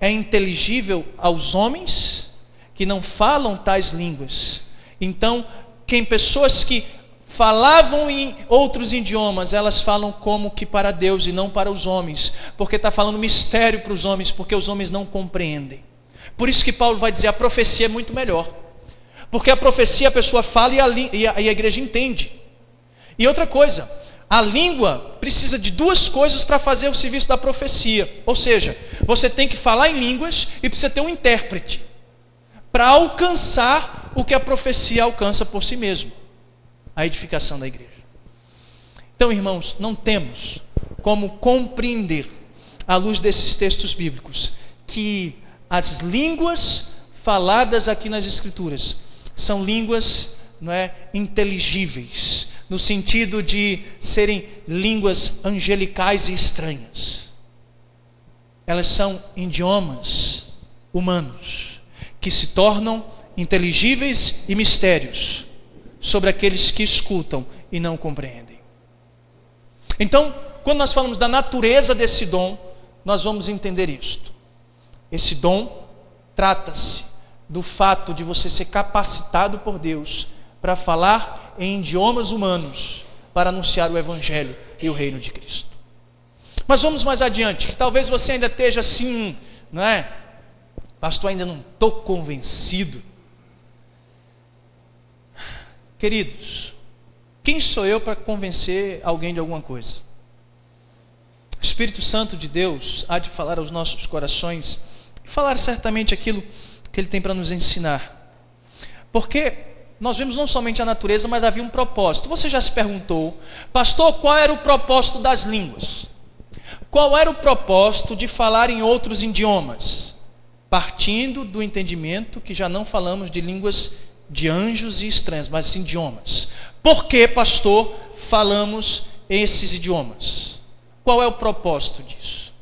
É inteligível aos homens que não falam tais línguas. Então, pessoas que falavam em outros idiomas, elas falam como que para Deus e não para os homens, porque está falando mistério para os homens, porque os homens não compreendem. Por isso que Paulo vai dizer, a profecia é muito melhor, porque a profecia a pessoa fala e a igreja entende. E outra coisa, a língua precisa de duas coisas para fazer o serviço da profecia. Ou seja, você tem que falar em línguas e precisa ter um intérprete para alcançar o que a profecia alcança por si mesmo, a edificação da igreja. Então, irmãos, não temos como compreender, à luz desses textos bíblicos, que as línguas faladas aqui nas Escrituras são línguas, não é, inteligíveis, no sentido de serem línguas angelicais e estranhas. Elas são idiomas humanos, que se tornam inteligíveis e mistérios sobre aqueles que escutam e não compreendem. Então, quando nós falamos da natureza desse dom, nós vamos entender isto. Esse dom trata-se do fato de você ser capacitado por Deus para falar em idiomas humanos, para anunciar o Evangelho e o reino de Cristo. Mas vamos mais adiante, que talvez você ainda esteja assim, não é? Pastor, ainda não estou convencido. Queridos, quem sou eu para convencer alguém de alguma coisa? O Espírito Santo de Deus há de falar aos nossos corações, e falar certamente aquilo que Ele tem para nos ensinar. Porque nós vemos não somente a natureza, mas havia um propósito. Você já se perguntou, pastor, qual era o propósito das línguas? Qual era o propósito de falar em outros idiomas? Partindo do entendimento que já não falamos de línguas de anjos e estranhos, mas sim idiomas. Por que, pastor, falamos esses idiomas? Qual é o propósito disso?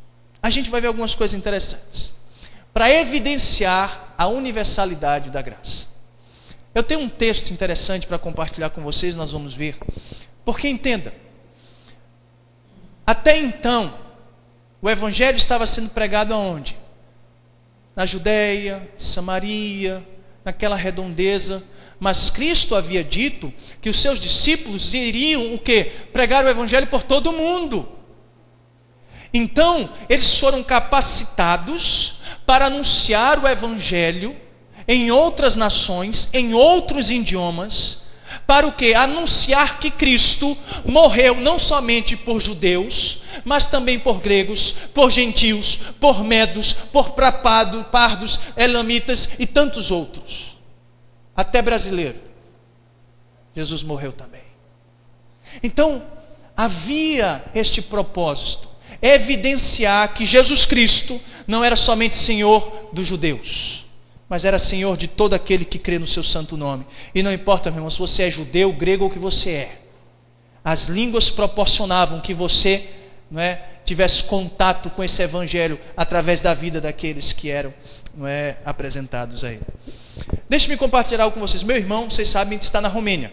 A gente vai ver algumas coisas interessantes. Para evidenciar a universalidade da graça. Eu tenho um texto interessante para compartilhar com vocês, nós vamos ver. Porque entenda, até então, o Evangelho estava sendo pregado aonde? na Judéia, Samaria, naquela redondeza. Mas Cristo havia dito que os seus discípulos iriam o quê? Pregar o evangelho por todo o mundo. Então, eles foram capacitados para anunciar o evangelho em outras nações, em outros idiomas, para o quê? Anunciar que Cristo morreu não somente por judeus, mas também por gregos, por gentios, por medos, por pardos, elamitas e tantos outros. Até brasileiro. Jesus morreu também. Então, havia este propósito, evidenciar que Jesus Cristo não era somente Senhor dos judeus, mas era Senhor de todo aquele que crê no seu santo nome. E não importa, meu irmão, se você é judeu, grego ou o que você é, as línguas proporcionavam que você tivesse contato com esse evangelho através da vida daqueles que eram apresentados a ele. Deixe-me compartilhar algo com vocês. Meu irmão, vocês sabem, está na Romênia.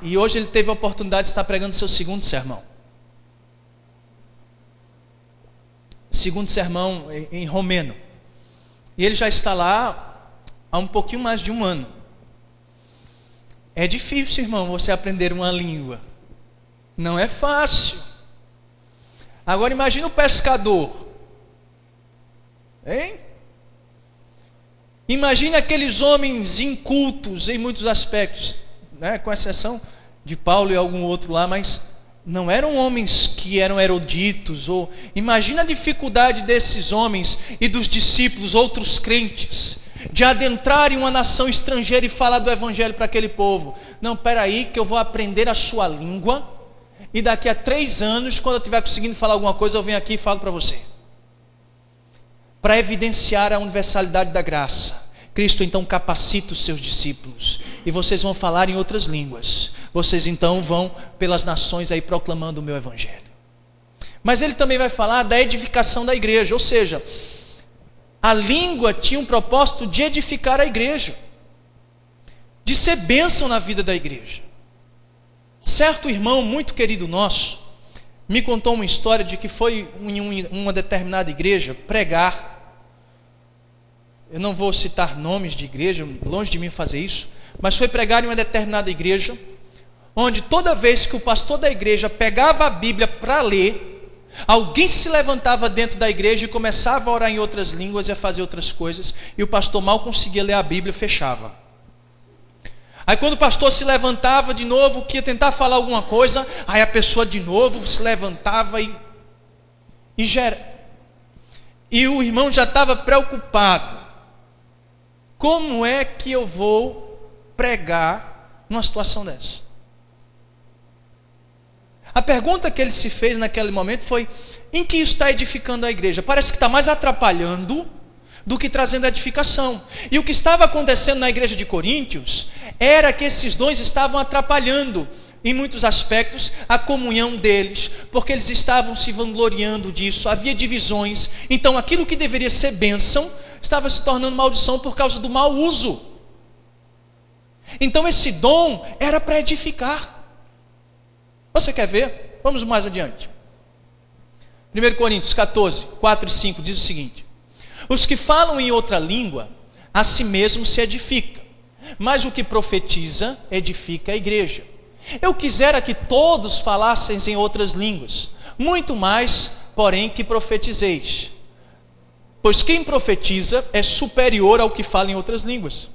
E hoje ele teve a oportunidade de estar pregando seu segundo sermão. Segundo sermão em romeno. E ele já está lá há um pouquinho mais de um ano. É difícil, irmão, você aprender uma língua. Não é fácil. Agora imagine o pescador. Hein? Imagine aqueles homens incultos em muitos aspectos, com exceção de Paulo e algum outro lá, mas não eram homens que eram eruditos. Imagine a dificuldade desses homens e dos discípulos, outros crentes, de adentrarem uma nação estrangeira e falar do evangelho para aquele povo. Não, peraí que eu vou aprender a sua língua e daqui a 3 anos, quando eu estiver conseguindo falar alguma coisa, eu venho aqui e falo para você. Para evidenciar a universalidade da graça, Cristo então capacita os seus discípulos, e vocês vão falar em outras línguas, vocês então vão pelas nações aí proclamando o meu evangelho. Mas ele também vai falar da edificação da igreja, ou seja, a língua tinha um propósito de edificar a igreja, de ser bênção na vida da igreja. Certo irmão muito querido nosso me contou uma história de que foi em uma determinada igreja pregar. Eu não vou citar nomes de igreja, longe de mim fazer isso, mas foi pregar em uma determinada igreja, onde toda vez que o pastor da igreja pegava a Bíblia para ler, alguém se levantava dentro da igreja e começava a orar em outras línguas e a fazer outras coisas, e o pastor mal conseguia ler a Bíblia e fechava. Aí quando o pastor se levantava de novo, que ia tentar falar alguma coisa, aí a pessoa de novo se levantava e o irmão já estava preocupado. Como é que eu vou pregar numa situação dessa? A pergunta que ele se fez naquele momento foi: em que isso está edificando a igreja? Parece que está mais atrapalhando do que trazendo edificação. E o que estava acontecendo na igreja de Coríntios era que esses dons estavam atrapalhando, em muitos aspectos, a comunhão deles, porque eles estavam se vangloriando disso, havia divisões. Então aquilo que deveria ser bênção estava se tornando maldição por causa do mau uso. Então esse dom era para edificar. Você quer ver? Vamos mais adiante. 1 Coríntios 14, 4 e 5 diz o seguinte: os que falam em outra língua, a si mesmo se edifica, mas o que profetiza, edifica a igreja. Eu quisera que todos falassem em outras línguas, muito mais, porém, que profetizeis. Pois quem profetiza é superior ao que fala em outras línguas,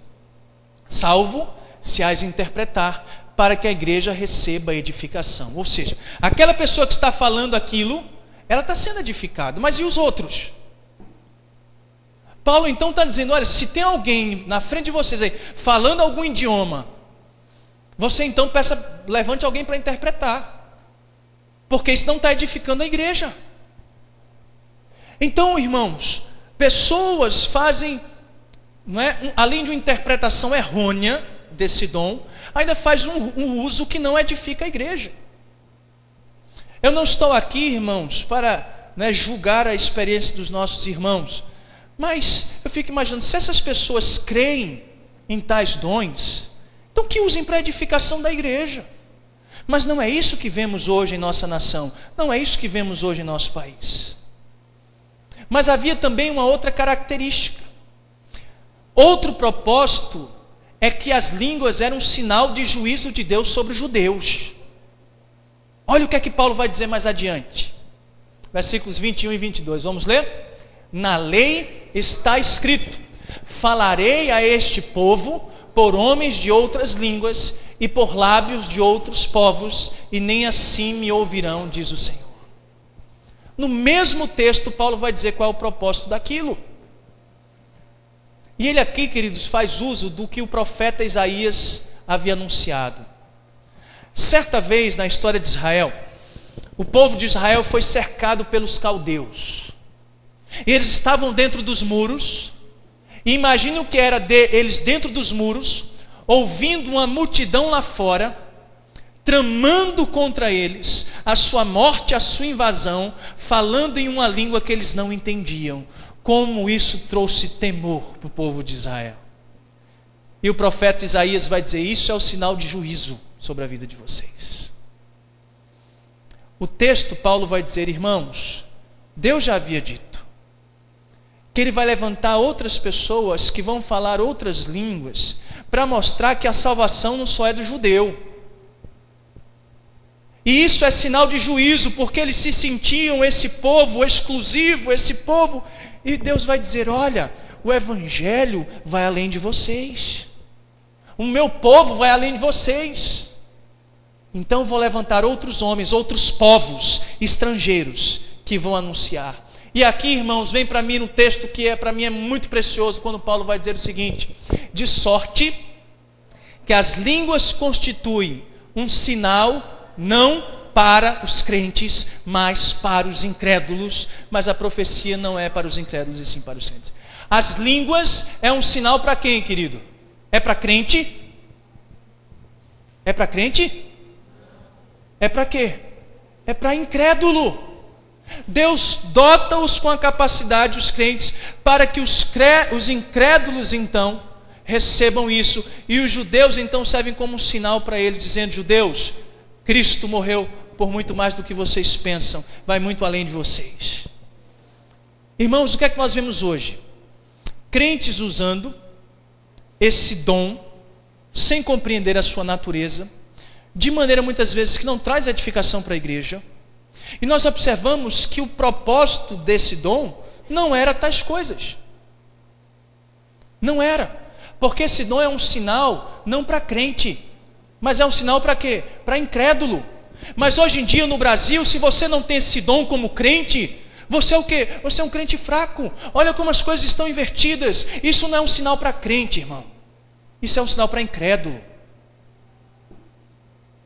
salvo se as interpretar, para que a igreja receba a edificação. Ou seja, aquela pessoa que está falando aquilo, ela está sendo edificada, mas e os outros? Paulo então está dizendo: olha, se tem alguém na frente de vocês aí, falando algum idioma, você então levante alguém para interpretar, porque isso não está edificando a igreja. Então, irmãos, pessoas fazem, além de uma interpretação errônea desse dom, ainda faz um uso que não edifica a igreja. Eu não estou aqui, irmãos, para julgar a experiência dos nossos irmãos, mas eu fico imaginando, se essas pessoas creem em tais dons, então que usem para a edificação da igreja. Mas não é isso que vemos hoje em nossa nação, não é isso que vemos hoje em nosso país. Mas havia também uma outra característica. Outro propósito é que as línguas eram um sinal de juízo de Deus sobre os judeus. Olha o que é que Paulo vai dizer mais adiante. Versículos 21 e 22, vamos ler? Na lei está escrito: falarei a este povo por homens de outras línguas e por lábios de outros povos, e nem assim me ouvirão, diz o Senhor. No mesmo texto, Paulo vai dizer qual é o propósito daquilo. E ele aqui, queridos, faz uso do que o profeta Isaías havia anunciado. Certa vez na história de Israel, o povo de Israel foi cercado pelos caldeus. E eles estavam dentro dos muros. E imagina o que era eles dentro dos muros, ouvindo uma multidão lá fora, tramando contra eles a sua morte, a sua invasão, falando em uma língua que eles não entendiam. Como isso trouxe temor para o povo de Israel. E o profeta Isaías vai dizer: isso é o sinal de juízo sobre a vida de vocês. O texto, Paulo vai dizer: irmãos, Deus já havia dito que Ele vai levantar outras pessoas que vão falar outras línguas, para mostrar que a salvação não só é do judeu. E isso é sinal de juízo, porque eles se sentiam esse povo exclusivo, esse povo. E Deus vai dizer: olha, o evangelho vai além de vocês. O meu povo vai além de vocês. Então vou levantar outros homens, outros povos estrangeiros que vão anunciar. E aqui, irmãos, vem para mim no texto que para mim é muito precioso, quando Paulo vai dizer o seguinte: de sorte que as línguas constituem um sinal não para os crentes, mas para os incrédulos. Mas a profecia não é para os incrédulos, e sim para os crentes. As línguas é um sinal para quem, querido? É para crente? É para crente? É para quê? É para incrédulo. Deus dota-os com a capacidade, os crentes, para que os incrédulos então recebam isso. E os judeus então servem como um sinal para eles, dizendo: judeus, Cristo morreu por muito mais do que vocês pensam, vai muito além de vocês. Irmãos, o que é que nós vemos hoje? Crentes usando esse dom, sem compreender a sua natureza, de maneira muitas vezes que não traz edificação para a igreja. E nós observamos que o propósito desse dom não era tais coisas. Não era. Porque esse dom é um sinal não para crente, mas é um sinal para quê? Para incrédulo. Mas hoje em dia no Brasil, se você não tem esse dom como crente, você é o quê? Você é um crente fraco. Olha como as coisas estão invertidas. Isso não é um sinal para crente, irmão. Isso é um sinal para incrédulo.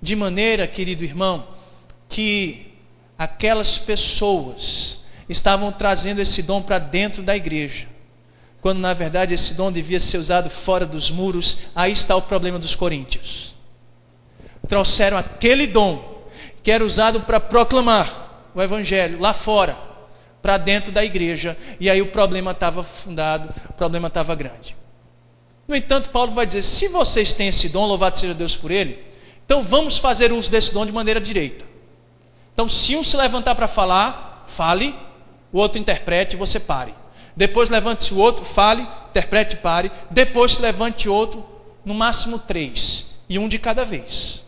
De maneira, querido irmão, que aquelas pessoas estavam trazendo esse dom para dentro da igreja, quando na verdade esse dom devia ser usado fora dos muros. Aí está o problema dos coríntios. Trouxeram aquele dom que era usado para proclamar o evangelho lá fora, para dentro da igreja, e aí o problema estava fundado, o problema estava grande. No entanto, Paulo vai dizer: se vocês têm esse dom, louvado seja Deus por ele, então vamos fazer uso desse dom de maneira direita. Então, se um se levantar para falar, fale, o outro interprete e você pare. Depois levante-se o outro, fale, interprete e pare. Depois se levante outro, no máximo 3, e um de cada vez.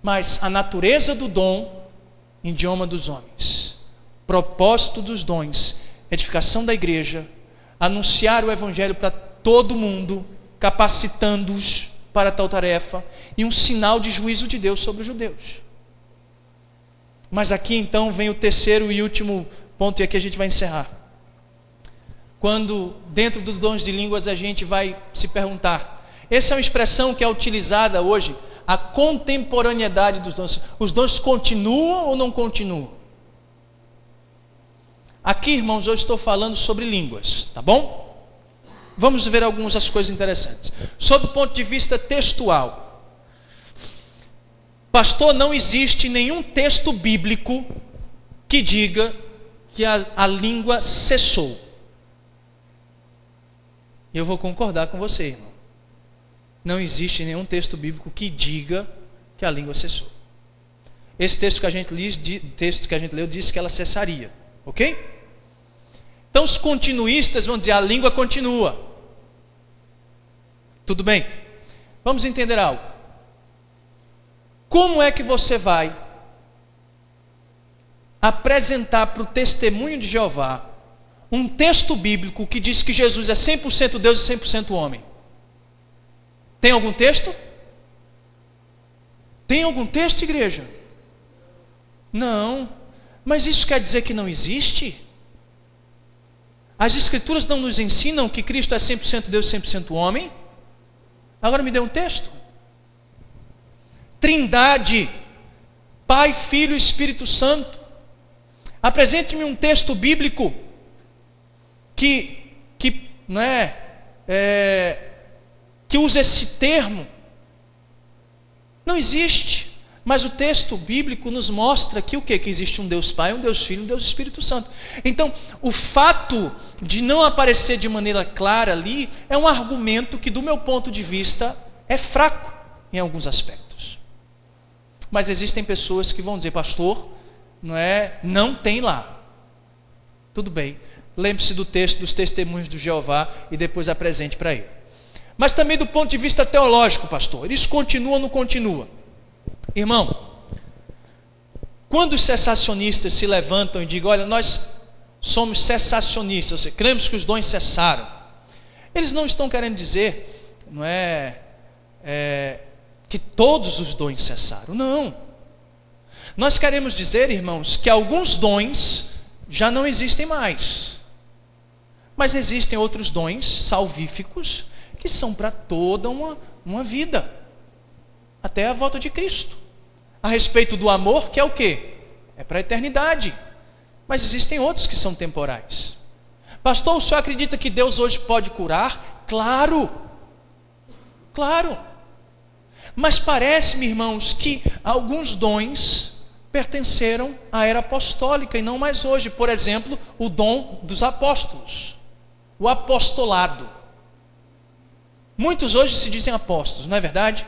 Mas a natureza do dom, idioma dos homens, propósito dos dons, edificação da igreja, anunciar o evangelho para todo mundo, capacitando-os para tal tarefa, e um sinal de juízo de Deus sobre os judeus. Mas aqui então vem o terceiro e último ponto, e aqui a gente vai encerrar. Quando dentro dos dons de línguas a gente vai se perguntar, essa é uma expressão que é utilizada hoje, a contemporaneidade dos dons. Os dons continuam ou não continuam? Aqui, irmãos, eu estou falando sobre línguas, tá bom? Vamos ver algumas das coisas interessantes. Sob o ponto de vista textual, pastor, não existe nenhum texto bíblico que diga que a língua cessou. Eu vou concordar com você, irmão. Não existe nenhum texto bíblico que diga que a língua cessou. Esse texto que a gente leu diz que ela cessaria. Ok? Então os continuistas vão dizer, a língua continua. Tudo bem? Vamos entender algo. Como é que você vai apresentar para o testemunho de Jeová um texto bíblico que diz que Jesus é 100% Deus e 100% homem? Tem algum texto? Tem algum texto, igreja? Não. Mas isso quer dizer que não existe? As Escrituras não nos ensinam que Cristo é 100% Deus e 100% homem? Agora me dê um texto. Trindade, Pai, Filho e Espírito Santo. Apresente-me um texto bíblico que usa esse termo. Não existe. Mas o texto bíblico nos mostra que o quê? Que existe um Deus Pai, um Deus Filho, um Deus Espírito Santo. Então, o fato de não aparecer de maneira clara ali é um argumento que, do meu ponto de vista, é fraco em alguns aspectos. Mas existem pessoas que vão dizer, pastor, não tem lá. Tudo bem. Lembre-se do texto dos testemunhos de Jeová e depois apresente para ele. Mas também do ponto de vista teológico, pastor, isso continua ou não continua? Irmão, quando os cessacionistas se levantam e digam, olha, nós somos cessacionistas, ou seja, cremos que os dons cessaram, eles não estão querendo dizer, que todos os dons cessaram, não. Nós queremos dizer, irmãos, que alguns dons já não existem mais, mas existem outros dons salvíficos que são para toda uma vida, até a volta de Cristo. A respeito do amor, que é o quê? É para a eternidade. Mas existem outros que são temporais. Pastor, o senhor acredita que Deus hoje pode curar? Claro. Claro. Mas parece-me, irmãos, que alguns dons pertenceram à era apostólica e não mais hoje. Por exemplo, o dom dos apóstolos. O apostolado. Muitos hoje se dizem apóstolos, não é verdade?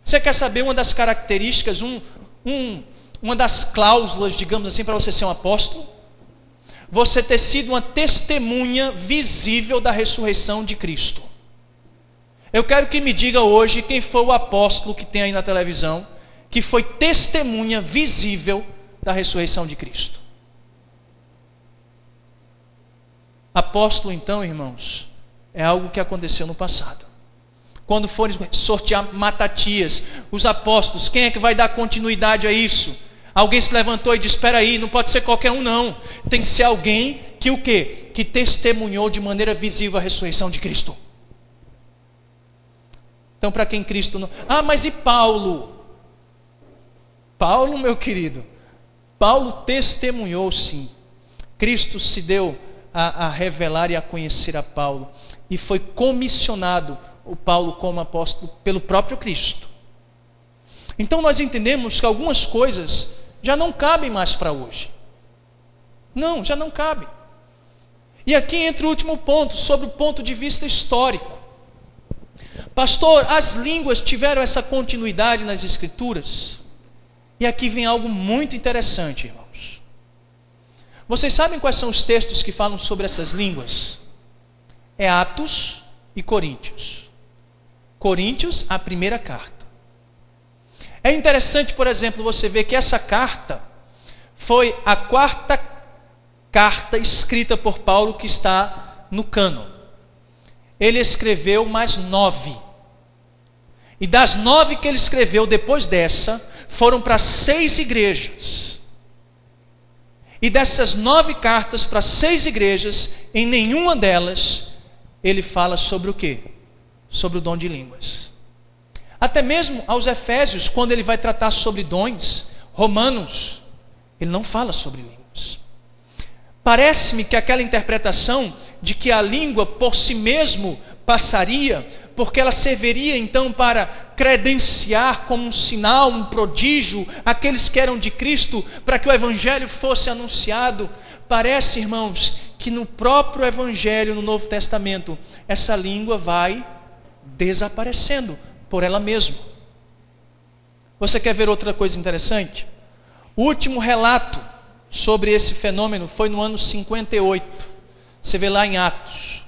Você quer saber uma das características, uma das cláusulas, digamos assim, para você ser um apóstolo? Você ter sido uma testemunha visível da ressurreição de Cristo. Eu quero que me diga hoje quem foi o apóstolo que tem aí na televisão, que foi testemunha visível da ressurreição de Cristo. Apóstolo, então, irmãos, é algo que aconteceu no passado. Quando forem sortear matatias, os apóstolos, quem é que vai dar continuidade a isso? Alguém se levantou e disse, espera aí, não pode ser qualquer um não. Tem que ser alguém que o quê? Que testemunhou de maneira visível a ressurreição de Cristo. Então, para quem Cristo não... Ah, mas e Paulo? Paulo, meu querido, Paulo testemunhou sim. Cristo se deu a revelar e a conhecer a Paulo. E foi comissionado o Paulo como apóstolo pelo próprio Cristo. Então nós entendemos que algumas coisas já não cabem mais para hoje. Não, já não cabe. E aqui entra o último ponto, sobre o ponto de vista histórico. Pastor, as línguas tiveram essa continuidade nas Escrituras? E aqui vem algo muito interessante, irmãos. Vocês sabem quais são os textos que falam sobre essas línguas? É Atos e Coríntios. Coríntios, a primeira carta. É interessante, por exemplo, você ver que essa carta foi a quarta carta escrita por Paulo que está no cânon. Ele escreveu mais 9. E das 9 que ele escreveu depois dessa, foram para 6 igrejas. E dessas 9 cartas para 6 igrejas, em nenhuma delas, ele fala sobre o quê? Sobre o dom de línguas. Até mesmo aos Efésios, quando ele vai tratar sobre dons, Romanos, ele não fala sobre línguas. Parece-me que aquela interpretação de que a língua por si mesmo passaria, porque ela serviria então para credenciar como um sinal, um prodígio, aqueles que eram de Cristo, para que o Evangelho fosse anunciado. Parece, irmãos, que no próprio Evangelho, no Novo Testamento, essa língua vai desaparecendo por ela mesma. Você quer ver outra coisa interessante? O último relato sobre esse fenômeno foi no ano 58. Você vê lá em Atos.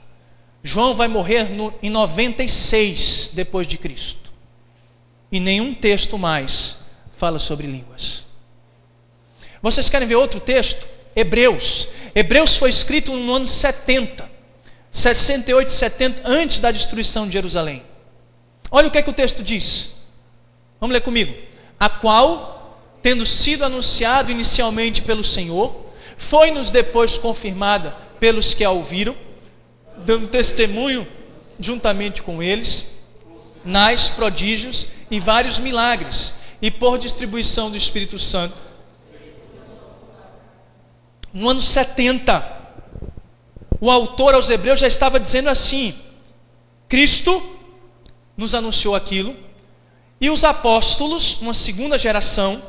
João vai morrer em 96 depois de Cristo. E nenhum texto mais fala sobre línguas. Vocês querem ver outro texto? Hebreus. Hebreus foi escrito no ano 70. 68, 70, antes da destruição de Jerusalém. Olha o que é que o texto diz. Vamos ler comigo. A qual, tendo sido anunciado inicialmente pelo Senhor, foi-nos depois confirmada pelos que a ouviram, dando testemunho juntamente com eles, sinais, prodígios e vários milagres, e por distribuição do Espírito Santo. No ano 70, o autor aos Hebreus já estava dizendo assim: Cristo nos anunciou aquilo, e os apóstolos, uma segunda geração,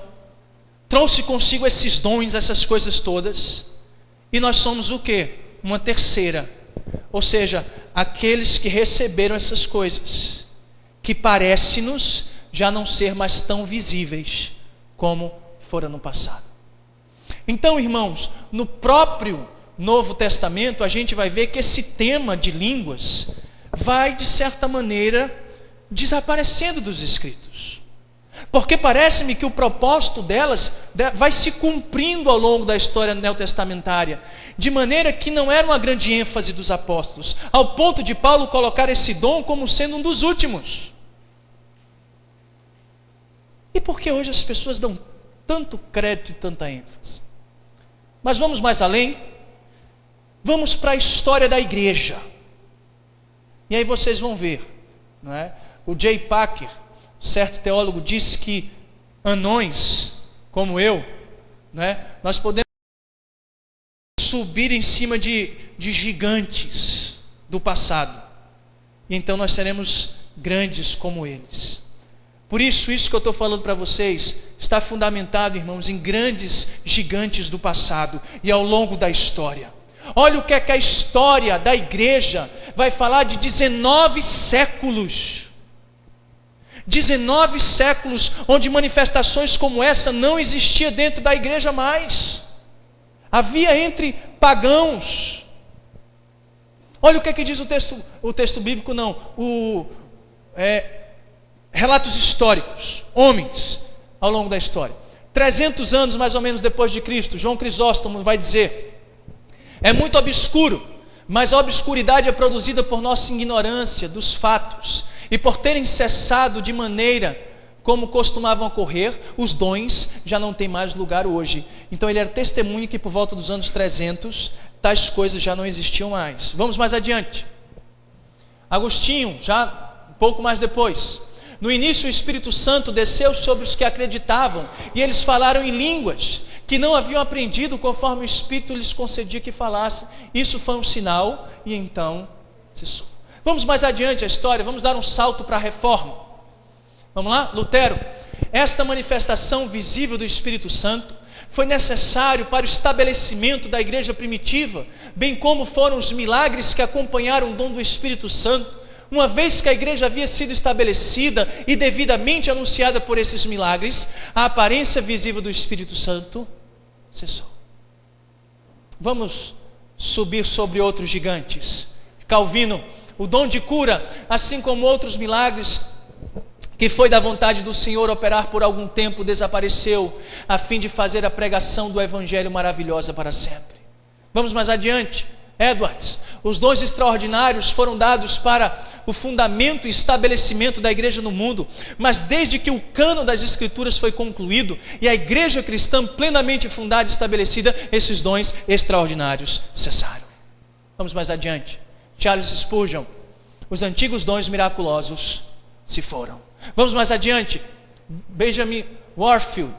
trouxe consigo esses dons, essas coisas todas, e nós somos o quê? Uma terceira, ou seja, aqueles que receberam essas coisas, que parece-nos já não ser mais tão visíveis como foram no passado. Então, irmãos, no próprio Novo Testamento, a gente vai ver que esse tema de línguas vai, de certa maneira, desaparecendo dos escritos. Porque parece-me que o propósito delas vai se cumprindo ao longo da história neotestamentária, de maneira que não era uma grande ênfase dos apóstolos, ao ponto de Paulo colocar esse dom como sendo um dos últimos. E por que hoje as pessoas dão tanto crédito e tanta ênfase? Mas vamos mais além. Vamos para a história da igreja. E aí vocês vão ver, não é? O J. Packer, certo teólogo, disse que anões como eu, não é? Nós podemos subir em cima de gigantes do passado. E então nós seremos grandes como eles. Por isso que eu estou falando para vocês está fundamentado, irmãos, em grandes gigantes do passado e ao longo da história. Olha o que é que a história da igreja vai falar de 19 séculos. 19 séculos onde manifestações como essa não existia dentro da igreja mais. Havia entre pagãos. Olha o que é que diz o texto bíblico, relatos históricos, homens ao longo da história. 300 anos mais ou menos depois de Cristo, João Crisóstomo vai dizer: é muito obscuro, mas a obscuridade é produzida por nossa ignorância dos fatos, e por terem cessado de maneira como costumavam ocorrer, os dons já não têm mais lugar hoje. Então ele era testemunho que por volta dos anos 300, tais coisas já não existiam mais. Vamos mais adiante. Agostinho, já um pouco mais depois: no início o Espírito Santo desceu sobre os que acreditavam, e eles falaram em línguas que não haviam aprendido conforme o Espírito lhes concedia que falassem. Isso foi um sinal, e então cessou. Vamos mais adiante a história, vamos dar um salto para a reforma. Vamos lá? Lutero. Esta manifestação visível do Espírito Santo foi necessário para o estabelecimento da igreja primitiva, bem como foram os milagres que acompanharam o dom do Espírito Santo. Uma vez que a igreja havia sido estabelecida e devidamente anunciada por esses milagres, a aparência visível do Espírito Santo cessou. Vamos subir sobre outros gigantes. Calvino: o dom de cura, assim como outros milagres que foi da vontade do Senhor operar por algum tempo, desapareceu, a fim de fazer a pregação do Evangelho maravilhosa para sempre. Vamos mais adiante. Edwards: os dons extraordinários foram dados para o fundamento e estabelecimento da igreja no mundo, mas desde que o cânon das escrituras foi concluído e a igreja cristã plenamente fundada e estabelecida, esses dons extraordinários cessaram. Vamos mais adiante. Charles Spurgeon: os antigos dons miraculosos se foram. Vamos mais adiante. Benjamin Warfield,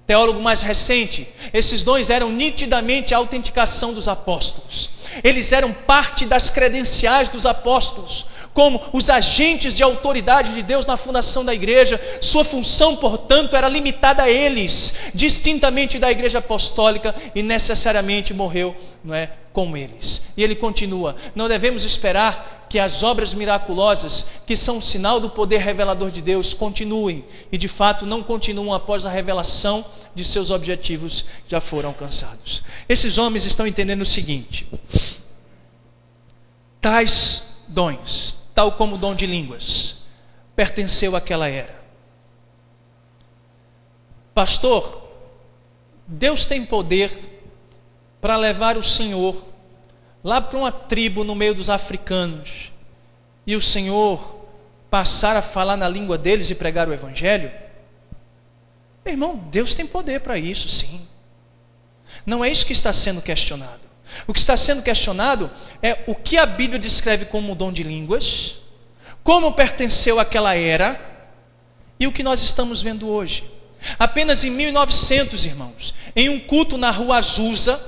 teólogo mais recente: esses dons eram nitidamente a autenticação dos apóstolos. Eles eram parte das credenciais dos apóstolos, como os agentes de autoridade de Deus na fundação da igreja. Sua função, portanto, era limitada a eles, distintamente da igreja apostólica, e necessariamente morreu, com eles. E ele continua: não devemos esperar que as obras miraculosas, que são um sinal do poder revelador de Deus, continuem, e de fato não continuam após a revelação de seus objetivos já foram alcançados. Esses homens estão entendendo o seguinte: tais dons, tal como o dom de línguas, pertenceu àquela era. Pastor, Deus tem poder para levar o Senhor lá para uma tribo no meio dos africanos e o Senhor passar a falar na língua deles e pregar o Evangelho? Irmão, Deus tem poder para isso, sim. Não é isso que está sendo questionado. O que está sendo questionado é o que a Bíblia descreve como o dom de línguas, como pertenceu àquela era e o que nós estamos vendo hoje. Apenas em 1900, irmãos, em um culto na rua Azusa,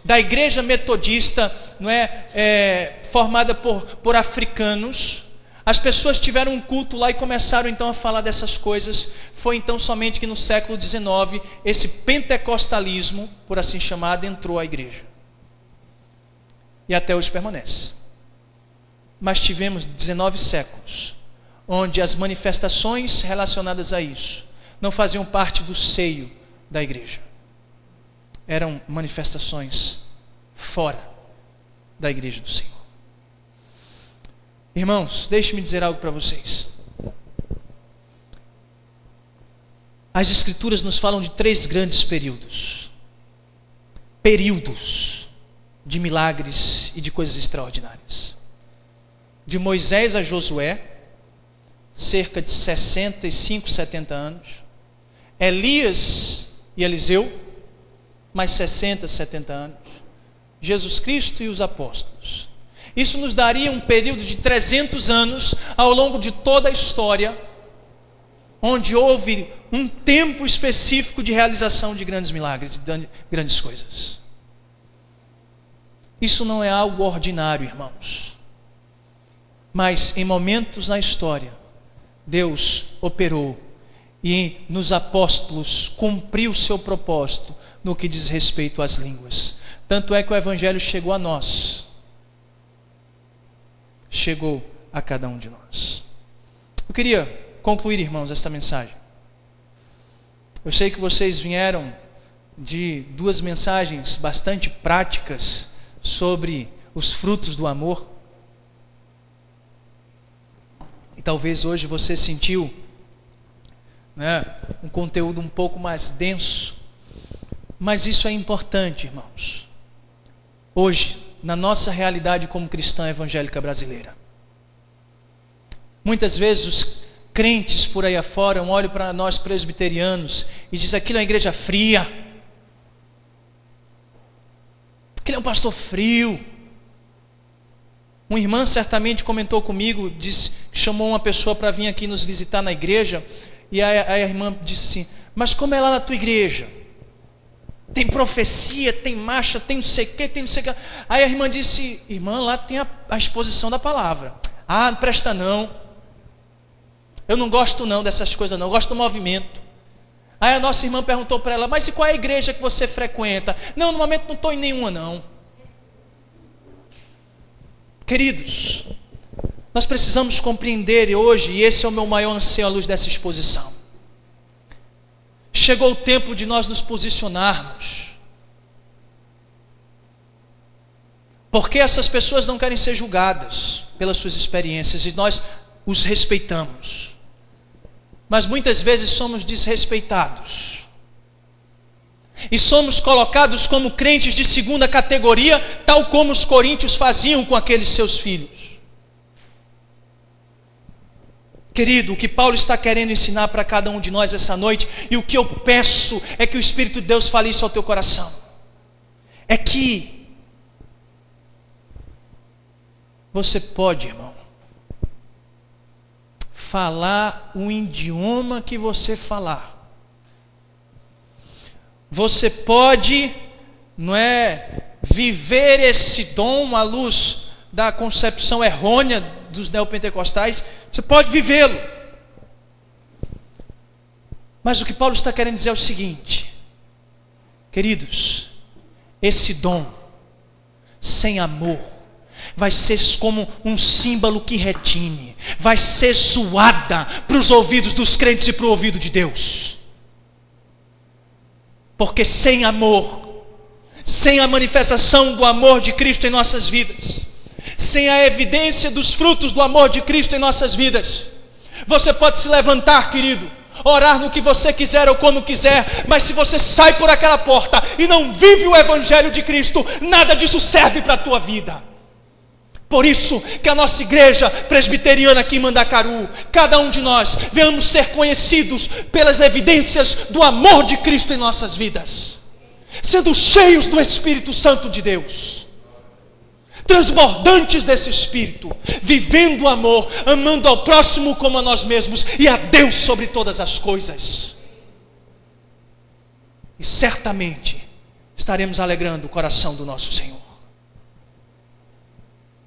da igreja metodista, formada por africanos, as pessoas tiveram um culto lá e começaram então a falar dessas coisas. Foi então somente que no século XIX, esse pentecostalismo, por assim chamado, entrou à igreja. E até hoje permanece. Mas tivemos 19 séculos, onde as manifestações relacionadas a isso não faziam parte do seio da igreja. Eram manifestações fora da igreja do Senhor. Irmãos, deixe-me dizer algo para vocês. As Escrituras nos falam de 3 grandes períodos de milagres e de coisas extraordinárias. De Moisés a Josué, cerca de 65, 70 anos. Elias e Eliseu, mais 60, 70 anos. Jesus Cristo e os apóstolos. Isso nos daria um período de 300 anos ao longo de toda a história, onde houve um tempo específico de realização de grandes milagres, de grandes coisas. Isso não é algo ordinário, irmãos. Mas em momentos na história, Deus operou e nos apóstolos cumpriu o seu propósito no que diz respeito às línguas. Tanto é que o Evangelho chegou a nós. Chegou a cada um de nós. Eu queria concluir, irmãos, esta mensagem. Eu sei que vocês vieram de 2 mensagens bastante práticas sobre os frutos do amor. E talvez hoje você sentiu um conteúdo um pouco mais denso. Mas isso é importante, irmãos. Hoje, na nossa realidade como cristã evangélica brasileira, muitas vezes os crentes por aí afora olham para nós presbiterianos e dizem: aquilo é uma igreja fria, aquilo é um pastor frio. Uma irmã certamente comentou comigo, chamou uma pessoa para vir aqui nos visitar na igreja, e a irmã disse assim: mas como é lá na tua igreja? Tem profecia, tem marcha, tem não sei o que, tem não sei o que. Aí a irmã disse: irmã, lá tem a exposição da palavra. Ah, não presta não. Eu não gosto não dessas coisas não, eu gosto do movimento. Aí a nossa irmã perguntou para ela: mas e qual é a igreja que você frequenta? Não, no momento não estou em nenhuma não. Queridos, nós precisamos compreender hoje, e esse é o meu maior anseio à luz dessa exposição. Chegou o tempo de nós nos posicionarmos. Porque essas pessoas não querem ser julgadas pelas suas experiências e nós os respeitamos. Mas muitas vezes somos desrespeitados. E somos colocados como crentes de 2ª categoria, tal como os coríntios faziam com aqueles seus filhos. Querido, o que Paulo está querendo ensinar para cada um de nós essa noite, e o que eu peço é que o Espírito de Deus fale isso ao teu coração, é que você pode, irmão, falar o idioma que você falar. Você pode, viver esse dom à luz da concepção errônea dos neopentecostais. Você pode vivê-lo. Mas o que Paulo está querendo dizer é o seguinte: queridos, esse dom sem amor, vai ser como um símbolo que retine, vai ser zoada para os ouvidos dos crentes e para o ouvido de Deus. Porque sem amor, sem a manifestação do amor de Cristo em nossas vidas, sem a evidência dos frutos do amor de Cristo em nossas vidas, você pode se levantar, querido, orar no que você quiser ou como quiser, mas se você sai por aquela porta e não vive o Evangelho de Cristo, nada disso serve para a tua vida. Por isso que a nossa igreja presbiteriana aqui em Mandacaru, cada um de nós, venhamos ser conhecidos pelas evidências do amor de Cristo em nossas vidas, sendo cheios do Espírito Santo de Deus, transbordantes desse Espírito, vivendo o amor, amando ao próximo como a nós mesmos e a Deus sobre todas as coisas. E certamente estaremos alegrando o coração do nosso Senhor.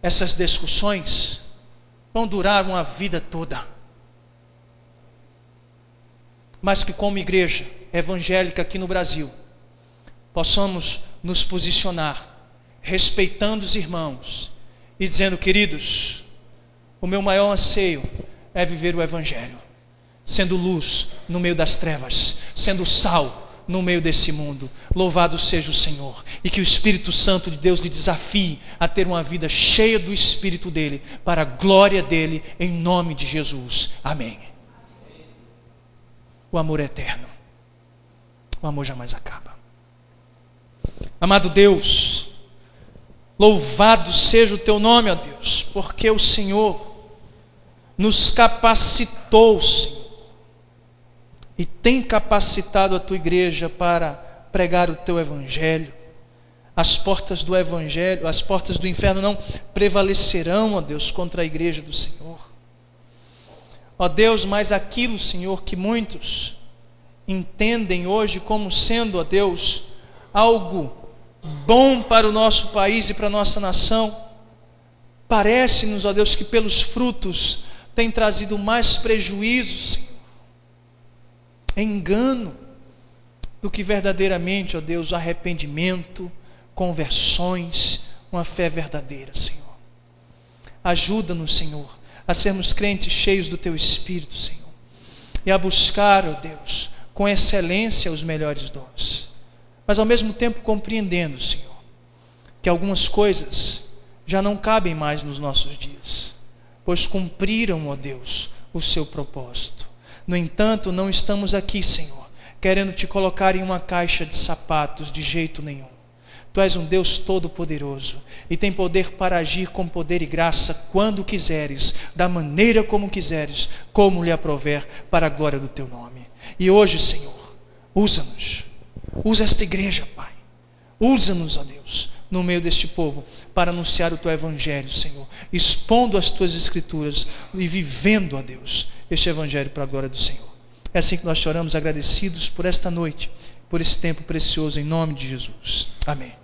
Essas discussões vão durar uma vida toda, mas que como igreja evangélica aqui no Brasil, possamos nos posicionar respeitando os irmãos e dizendo: queridos, o meu maior anseio é viver o Evangelho, sendo luz no meio das trevas, sendo sal no meio desse mundo. Louvado seja o Senhor, e que o Espírito Santo de Deus lhe desafie a ter uma vida cheia do Espírito dele, para a glória dele, em nome de Jesus, amém. O amor é eterno, o amor jamais acaba. Amado Deus, louvado seja o teu nome, ó Deus, porque o Senhor nos capacitou, Senhor, e tem capacitado a tua igreja para pregar o teu Evangelho. As portas do Evangelho, as portas do inferno não prevalecerão, ó Deus, contra a igreja do Senhor. Ó Deus, mas aquilo, Senhor, que muitos entendem hoje como sendo, ó Deus, algo bom para o nosso país e para a nossa nação, parece-nos, ó Deus, que pelos frutos tem trazido mais prejuízo, Senhor, engano, do que verdadeiramente, ó Deus, arrependimento, conversões, uma fé verdadeira, Senhor. Ajuda-nos, Senhor, a sermos crentes cheios do teu Espírito, Senhor, e a buscar, ó Deus, com excelência os melhores dons, mas ao mesmo tempo compreendendo, Senhor, que algumas coisas já não cabem mais nos nossos dias, pois cumpriram, ó Deus, o seu propósito. No entanto, não estamos aqui, Senhor, querendo te colocar em uma caixa de sapatos de jeito nenhum. Tu és um Deus todo-poderoso e tem poder para agir com poder e graça quando quiseres, da maneira como quiseres, como lhe aprouver, para a glória do teu nome. E hoje, Senhor, usa-nos, usa esta igreja, Pai, usa-nos, ó Deus, no meio deste povo, para anunciar o teu Evangelho, Senhor, expondo as tuas Escrituras e vivendo, ó Deus, este Evangelho para a glória do Senhor. É assim que nós choramos, agradecidos por esta noite, por esse tempo precioso, em nome de Jesus. Amém.